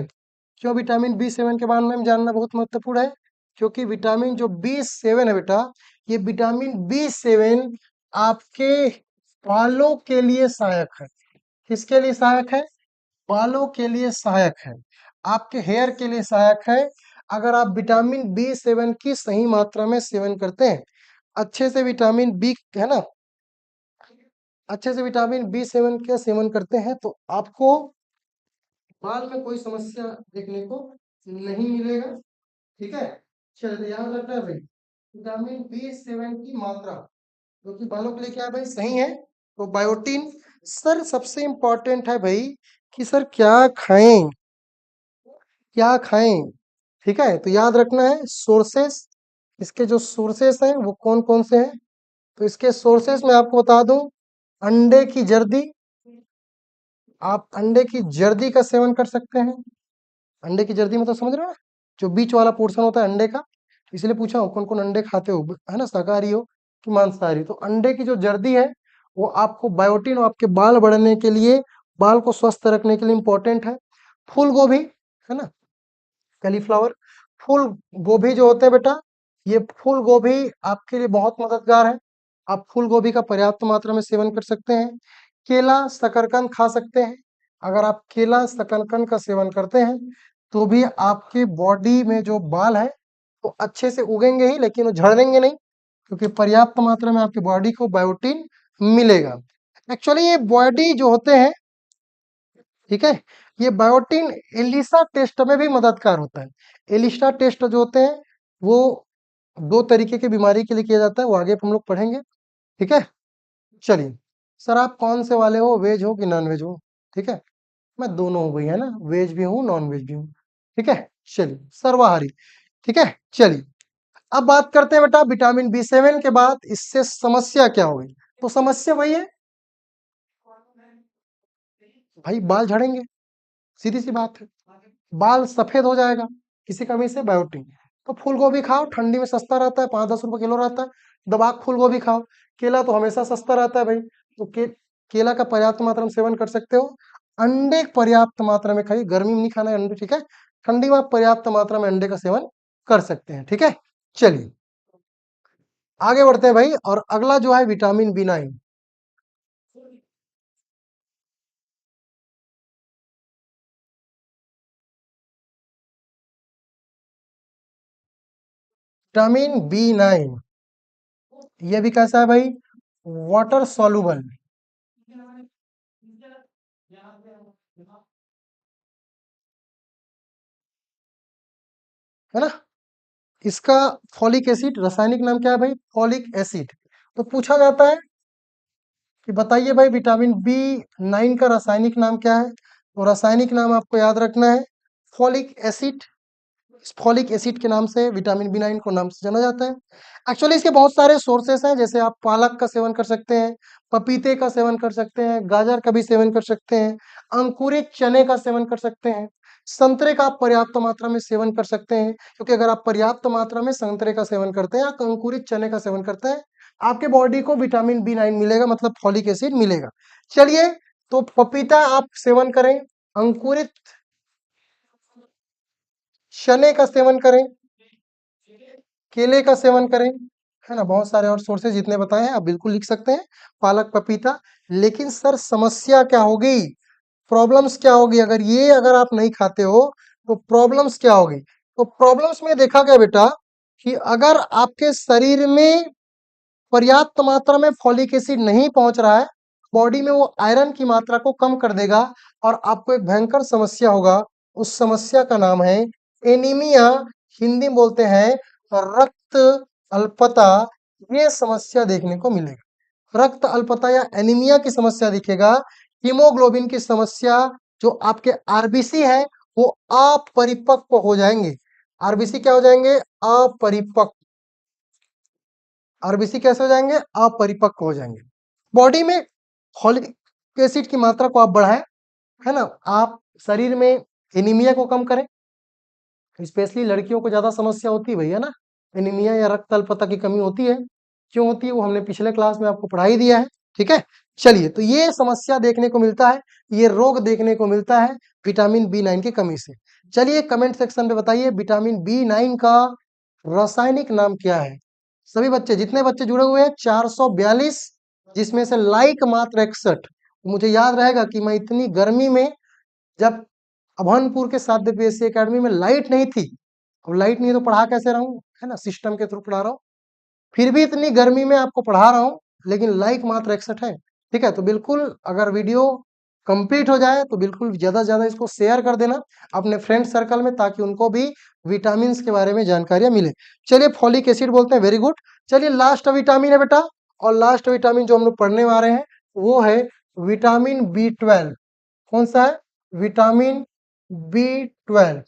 क्यों विटामिन बी 7 के बारे में जानना बहुत महत्वपूर्ण है? क्योंकि विटामिन जो बी 7 है बेटा, ये विटामिन बी 7 आपके बालों के लिए सहायक है। किसके लिए सहायक है? बालों के लिए सहायक है, आपके हेयर के लिए सहायक है। अगर आप विटामिन बी 7 की सही मात्रा में सेवन करते हैं, अच्छे से विटामिन बी, है ना, अच्छे से विटामिन बी 7 का सेवन करते हैं तो आपको बाल में कोई समस्या देखने को नहीं मिलेगा। ठीक है, चलिए याद रखना है भाई, विटामिन बी 7 की मात्रा जो कि बालों के लिए क्या है भाई, सही है। तो बायोटीन। सर सबसे इंपॉर्टेंट है भाई कि सर क्या खाएं, क्या खाएं। ठीक है, तो याद रखना है सोर्सेस, इसके जो सोर्सेस हैं वो कौन कौन से हैं। तो इसके सोर्सेस मैं आपको बता दूं, अंडे की जर्दी, आप अंडे की जर्दी का सेवन कर सकते हैं। अंडे की जर्दी मतलब समझ रहे हो ना, जो बीच वाला पोर्शन होता है अंडे का। इसलिए पूछा हूँ कौन कौन अंडे खाते हो, है ना, शाकाहारी हो कि मांसाहारी। तो अंडे की जो जर्दी है वो आपको बायोटीन और आपके बाल बढ़ने के लिए, बाल को स्वस्थ रखने के लिए इंपॉर्टेंट है। फूल गोभी, है ना, कैलीफ्लावर, फूल गोभी जो होते हैं बेटा, ये फूल गोभी आपके लिए बहुत मददगार है। आप फूल गोभी का पर्याप्त मात्रा में सेवन कर सकते हैं। केला शकरकंद खा सकते हैं। अगर आप केला शकरकंद का सेवन करते हैं तो भी आपके बॉडी में जो बाल है वो अच्छे से उगेंगे ही, लेकिन वो झड़ेंगे नहीं, क्योंकि पर्याप्त मात्रा में आपकी बॉडी को बायोटीन मिलेगा। एक्चुअली ये बॉडी जो होते हैं, ठीक है, ये बायोटीन एलिसा टेस्ट में भी मददगार होता है। एलिसा टेस्ट जो होते हैं वो दो तरीके की बीमारी के लिए किया जाता है, वो आगे हम लोग पढ़ेंगे। ठीक है, चलिए सर आप कौन से वाले हो, वेज हो कि नॉन वेज हो? ठीक है, मैं दोनों हूँ भाई, है ना, वेज भी हूँ नॉन वेज भी हूँ। ठीक है, चलिए सर्वाहारी। ठीक है, चलिए अब बात करते हैं बेटा विटामिन बी 7 के बाद इससे समस्या क्या होगी। तो समस्या वही है भाई, बाल झड़ेंगे, सीधी सी बात है, बाल सफेद हो जाएगा, किसी कमी से बायोटीन। तो फूल गोभी खाओ, ठंडी में सस्ता रहता है, 5-10 रुपए किलो रहता है, दबा के फूल गोभी खाओ। केला तो हमेशा सस्ता रहता है भाई, तो केला का पर्याप्त मात्रा में सेवन कर सकते हो। अंडे पर्याप्त मात्रा में खाइए, गर्मी में नहीं खाना है अंडे, ठीक है, ठंडी में आप पर्याप्त मात्रा में अंडे का सेवन कर सकते हैं। ठीक है, चलिए आगे बढ़ते हैं भाई, और अगला जो है विटामिन बी 9। विटामिन बी 9 ये भी कैसा है भाई, वाटर सॉल्युबल। है ना। इसका फॉलिक एसिड रासायनिक नाम क्या है भाई? Folic acid. तो पूछा जाता है कि बताइए भाई विटामिन बी 9 का रासायनिक नाम क्या है? तो रासायनिक नाम आपको याद रखना है फॉलिक एसिड। फॉलिक एसिड के नाम से विटामिन बी 9 को नाम से जाना जाता है। एक्चुअली इसके बहुत सारे सोर्सेस हैं, जैसे आप पालक का सेवन कर सकते हैं, पपीते का सेवन कर सकते हैं, गाजर का भी सेवन कर सकते हैं, अंकुरित चने का सेवन कर सकते हैं, संतरे का आप पर्याप्त मात्रा में सेवन कर सकते हैं, क्योंकि अगर आप पर्याप्त मात्रा में संतरे का सेवन करते हैं या अंकुरित चने का सेवन करते हैं, आपके बॉडी को विटामिन बी 9 मिलेगा, मतलब फॉलिक एसिड मिलेगा। चलिए, तो पपीता आप सेवन करें, अंकुरित चने का सेवन करें, केले का सेवन करें, है ना। बहुत सारे और सोर्सेज जितने बताए हैं आप बिल्कुल लिख सकते हैं, पालक, पपीता। लेकिन सर समस्या क्या होगी, प्रॉब्लम्स क्या होगी अगर आप नहीं खाते हो, तो प्रॉब्लम्स क्या होगी? तो प्रॉब्लम्स में देखा गया बेटा कि अगर आपके शरीर में पर्याप्त मात्रा में फॉलिक एसिड नहीं पहुंच रहा है, बॉडी में वो आयरन की मात्रा को कम कर देगा और आपको एक भयंकर समस्या होगा। उस समस्या का नाम है एनीमिया, हिंदी में बोलते हैं रक्त अल्पता। ये समस्या देखने को मिलेगा, रक्त अल्पता या एनीमिया की समस्या दिखेगा। हीमोग्लोबिन की समस्या, जो आपके आरबीसी है वो अपरिपक्व हो जाएंगे। आरबीसी क्या हो जाएंगे? अपरिपक्व। आरबीसी कैसे हो जाएंगे? अपरिपक्व हो जाएंगे। बॉडी में फॉलिक एसिड की मात्रा को आप बढ़ाएं, है ना। आप शरीर में एनीमिया को कम करें। स्पेशली लड़कियों को ज्यादा समस्या होती है भैया ना, एनीमिया या रक्त अल्पता की कमी होती है। क्यों होती है वो हमने पिछले क्लास में आपको पढ़ा ही दिया है, ठीक है। चलिए, तो ये समस्या देखने को मिलता है, ये रोग देखने को मिलता है विटामिन बी 9 की कमी से। चलिए कमेंट सेक्शन में बताइए विटामिन बी 9 का रासायनिक नाम क्या है? सभी बच्चे, जितने बच्चे जुड़े हुए हैं 442, जिसमें से लाइक मात्र 61। मुझे याद रहेगा कि मैं इतनी गर्मी में, जब अभनपुर के साध्य पीएससी एकेडमी में लाइट नहीं थी, अब लाइट नहीं है तो पढ़ा कैसे रहा हूँ, है ना, सिस्टम के थ्रू पढ़ा रहा हूँ। फिर भी इतनी गर्मी में आपको पढ़ा रहा हूँ, लेकिन लाइक मात्र 61 है, ठीक है। तो बिल्कुल अगर वीडियो कंप्लीट हो जाए तो बिल्कुल ज्यादा से ज्यादा इसको शेयर कर देना अपने फ्रेंड सर्कल में, ताकि उनको भी विटामिन के बारे में जानकारियां मिले। चलिए, फॉलिक एसिड बोलते हैं, वेरी गुड। चलिए, लास्ट विटामिन है बेटा, और लास्ट विटामिन जो हम लोग पढ़ने वाले हैं वो है विटामिन बी 12। कौन सा है? Vitamin B 12।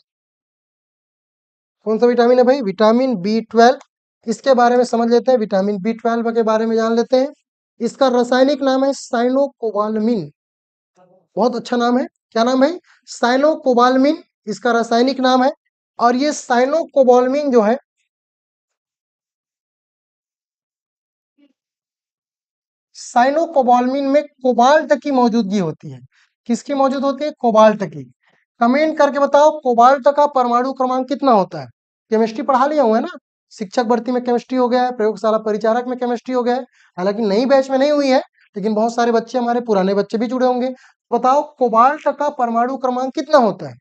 कौन सा विटामिन है भाई? Vitamin B 12। इसके बारे में समझ लेते हैं, विटामिन बी 12 के बारे में जान लेते हैं। इसका रासायनिक नाम है साइनोकोबालमिन। बहुत अच्छा नाम है। क्या नाम है? साइनोकोबालमिन, इसका रासायनिक नाम है। और ये साइनोकोबालमिन जो है, साइनोकोबालमिन में कोबाल्ट की मौजूदगी होती है। किसकी मौजूद होती है? कोबाल्ट की। कमेंट करके बताओ कोबाल्ट का परमाणु क्रमांक कितना होता है? केमिस्ट्री पढ़ा लिया हुआ है ना, शिक्षक भर्ती में केमिस्ट्री हो गया है, प्रयोगशाला परिचारक में केमिस्ट्री हो गया है। हालांकि नई बैच में नहीं हुई है, लेकिन बहुत सारे बच्चे, हमारे पुराने बच्चे भी जुड़े होंगे। बताओ कोबाल्ट का परमाणु क्रमांक कितना होता है?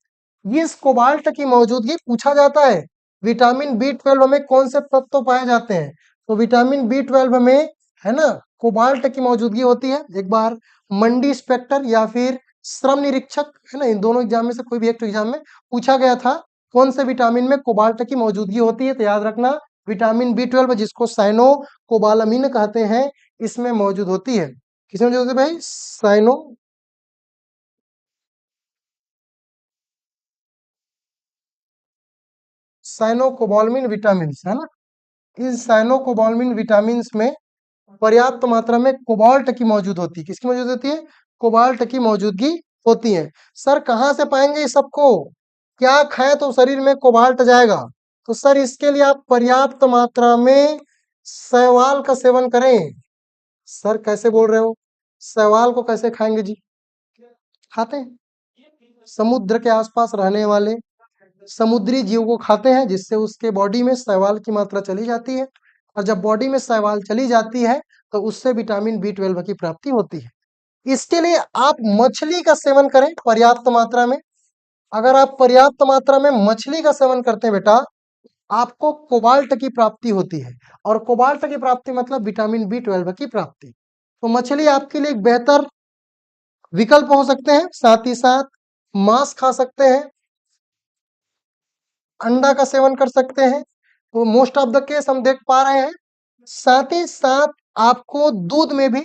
इस कोबाल्ट की मौजूदगी पूछा जाता है। विटामिन बी 12 में कौन से तत्व पाए जाते हैं? तो विटामिन बी 12 में, है ना, कोबाल्ट की मौजूदगी होती है। एक बार मंडी इंस्पेक्टर या फिर श्रम निरीक्षक, है ना, इन दोनों एग्जाम में से कोई भी एक एग्जाम में पूछा गया था कौन से विटामिन में कोबाल्ट की मौजूदगी होती है, तो याद रखना विटामिन बी 12, जिसको साइनो कोबालामिन कहते हैं, इसमें मौजूद होती है। किसमें मौजूद होती है भाई? साइनोकोबाल्मिन विटामिन, है ना। इस साइनोकोबाल्मिन विटामिन में पर्याप्त मात्रा में कोबाल्ट की मौजूद होती है। किसकी मौजूद होती है? कोबाल्ट की मौजूदगी होती है। सर कहाँ से पाएंगे इस सबको? क्या खाएं तो शरीर में कोबाल्ट जाएगा? तो सर इसके लिए आप पर्याप्त मात्रा में शैवाल का सेवन करें। सर कैसे बोल रहे हो? शैवाल को कैसे खाएंगे जी? खाते हैं, समुद्र के आसपास रहने वाले समुद्री जीव को खाते हैं, जिससे उसके बॉडी में शैवाल की मात्रा चली जाती है। और जब बॉडी में शैवाल चली जाती है तो उससे विटामिन बी 12 की प्राप्ति होती है। इसके लिए आप मछली का सेवन करें पर्याप्त मात्रा में। अगर आप पर्याप्त मात्रा में मछली का सेवन करते हैं बेटा, आपको कोबाल्ट की प्राप्ति होती है। और कोबाल्ट की प्राप्ति मतलब विटामिन बी 12 की प्राप्ति। तो मछली आपके लिए एक बेहतर विकल्प हो सकते हैं। साथ ही साथ मांस खा सकते हैं, अंडा का सेवन कर सकते हैं, तो मोस्ट ऑफ द केस हम देख पा रहे हैं। साथ ही साथ आपको दूध में भी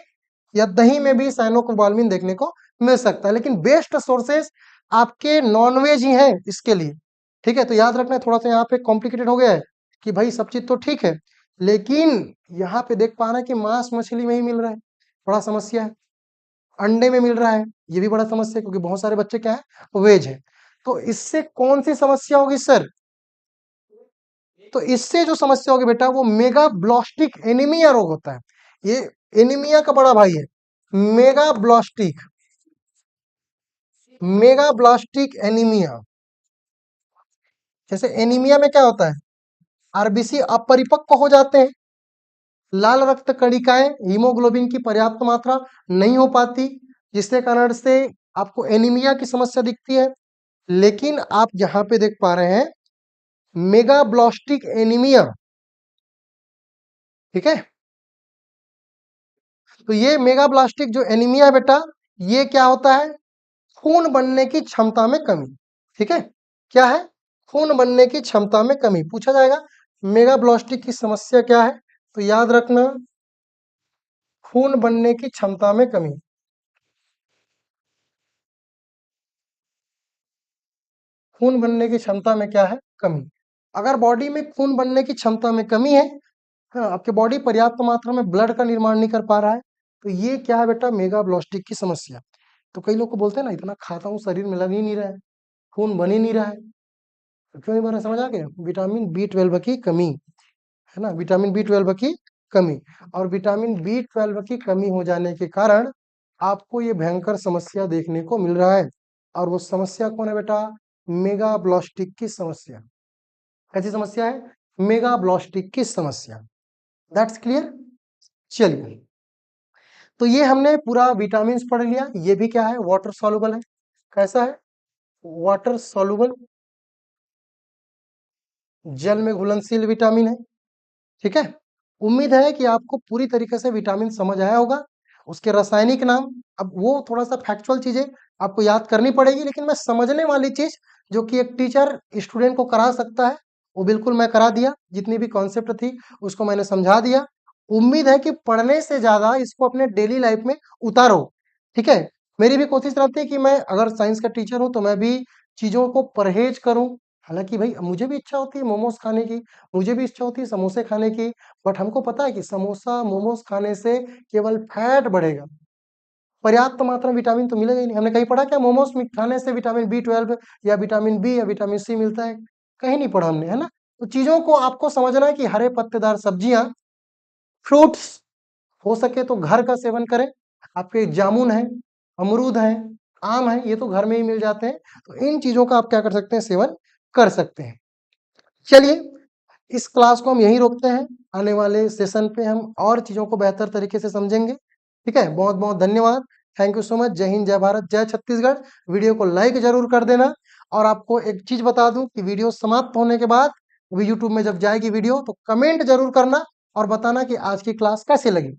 या दही में भी साइनोकोबाल्मिन देखने को मिल सकता है, लेकिन बेस्ट सोर्सेस आपके नॉनवेज ही हैं इसके लिए। ठीक है, तो याद रखना, थोड़ा सा यहाँ पे कॉम्प्लिकेटेड हो गया है कि भाई सब चीज तो ठीक है, लेकिन यहाँ पे देख पा रहे हैं कि मांस मछली में ही मिल रहा है, बड़ा समस्या है। अंडे में मिल रहा है, ये भी बड़ा समस्या है, क्योंकि बहुत सारे बच्चे क्या है, वेज है। तो इससे कौन सी समस्या होगी सर? तो इससे जो समस्या होगी बेटा, वो मेगाब्लास्टिक एनीमिया रोग होता है। ये एनीमिया का बड़ा भाई है, मेगाब्लास्टिक, मेगाब्लास्टिक एनीमिया। जैसे एनीमिया में क्या होता है, आरबीसी अपरिपक्व हो जाते हैं, लाल रक्त कणिकाएं, हीमोग्लोबिन की पर्याप्त मात्रा नहीं हो पाती, जिसके कारण से आपको एनीमिया की समस्या दिखती है। लेकिन आप यहां पे देख पा रहे हैं मेगाब्लास्टिक एनीमिया, ठीक है। तो ये मेगाब्लास्टिक जो एनीमिया है बेटा, ये क्या होता है, खून बनने की क्षमता में कमी। ठीक है, क्या है, खून बनने की क्षमता में कमी। पूछा जाएगा मेगाब्लास्टिक की समस्या क्या है, तो याद रखना खून बनने की क्षमता में कमी। खून बनने की क्षमता में क्या है, कमी। अगर बॉडी में खून बनने की क्षमता में कमी है, हाँ, आपके बॉडी पर्याप्त मात्रा में ब्लड का निर्माण नहीं कर पा रहा है, तो ये क्या है बेटा, मेगाब्लास्टिक की समस्या। तो कई लोग को बोलते हैं ना, इतना खाता हूँ शरीर में लग ही नहीं रहा है, खून बन ही नहीं रहा है, तो क्यों नहीं बन रहा, समझ आ गया, विटामिन बी 12 की कमी है ना, विटामिन बी 12 की कमी। और विटामिन बी 12 की कमी हो जाने के कारण आपको ये भयंकर समस्या देखने को मिल रहा है। और वो समस्या कौन है बेटा, मेगाब्लास्टिक की समस्या। कैसी समस्या है, मेगाब्लास्टिक की समस्या। That's clear. चलिए, तो ये हमने पूरा विटामिन पढ़ लिया। ये भी क्या है, वाटर सॉल्युबल है। कैसा है, वाटर सॉल्युबल, जल में घुलनशील विटामिन है। ठीक है, उम्मीद है कि आपको पूरी तरीके से विटामिन समझ आया होगा। उसके रासायनिक नाम, अब वो थोड़ा सा फैक्चुअल चीजें आपको याद करनी पड़ेगी, लेकिन मैं समझने वाली चीज जो कि एक टीचर स्टूडेंट को करा सकता है, वो बिल्कुल मैं करा दिया। जितनी भी कॉन्सेप्ट थी उसको मैंने समझा दिया। उम्मीद है कि पढ़ने से ज्यादा इसको अपने डेली लाइफ में उतारो। ठीक है, मेरी भी कोशिश रहती है कि मैं अगर साइंस का टीचर हूं तो मैं भी चीजों को परहेज करूं। हालांकि भाई मुझे भी इच्छा होती है मोमोज खाने की, मुझे भी इच्छा होती है समोसे खाने की, बट हमको पता है कि समोसा मोमोज खाने से केवल फैट बढ़ेगा, पर्याप्त मात्रा में विटामिन तो मिलेगा ही नहीं। हमने कहीं पढ़ा क्या मोमोज में खाने से विटामिन बी 12 या विटामिन बी या विटामिन सी मिलता है, कहीं नहीं पढ़ा हमने, है ना। तो चीजों को आपको समझना है कि हरे पत्तेदार सब्जियां, फ्रूट्स, हो सके तो घर का सेवन करें। आपके जामुन है, अमरूद है, आम है, ये तो घर में ही मिल जाते हैं। तो इन चीजों का आप क्या कर सकते हैं, सेवन कर सकते हैं। चलिए, इस क्लास को हम यहीं रोकते हैं। आने वाले सेशन पे हम और चीजों को बेहतर तरीके से समझेंगे। ठीक है, बहुत बहुत धन्यवाद। Thank you so much. जय हिंद, जय भारत, जय छत्तीसगढ़। वीडियो को लाइक जरूर कर देना। और आपको एक चीज बता दूं कि वीडियो समाप्त होने के बाद यूट्यूब में जब जाएगी वीडियो, तो कमेंट जरूर करना और बताना कि आज की क्लास कैसे लगी।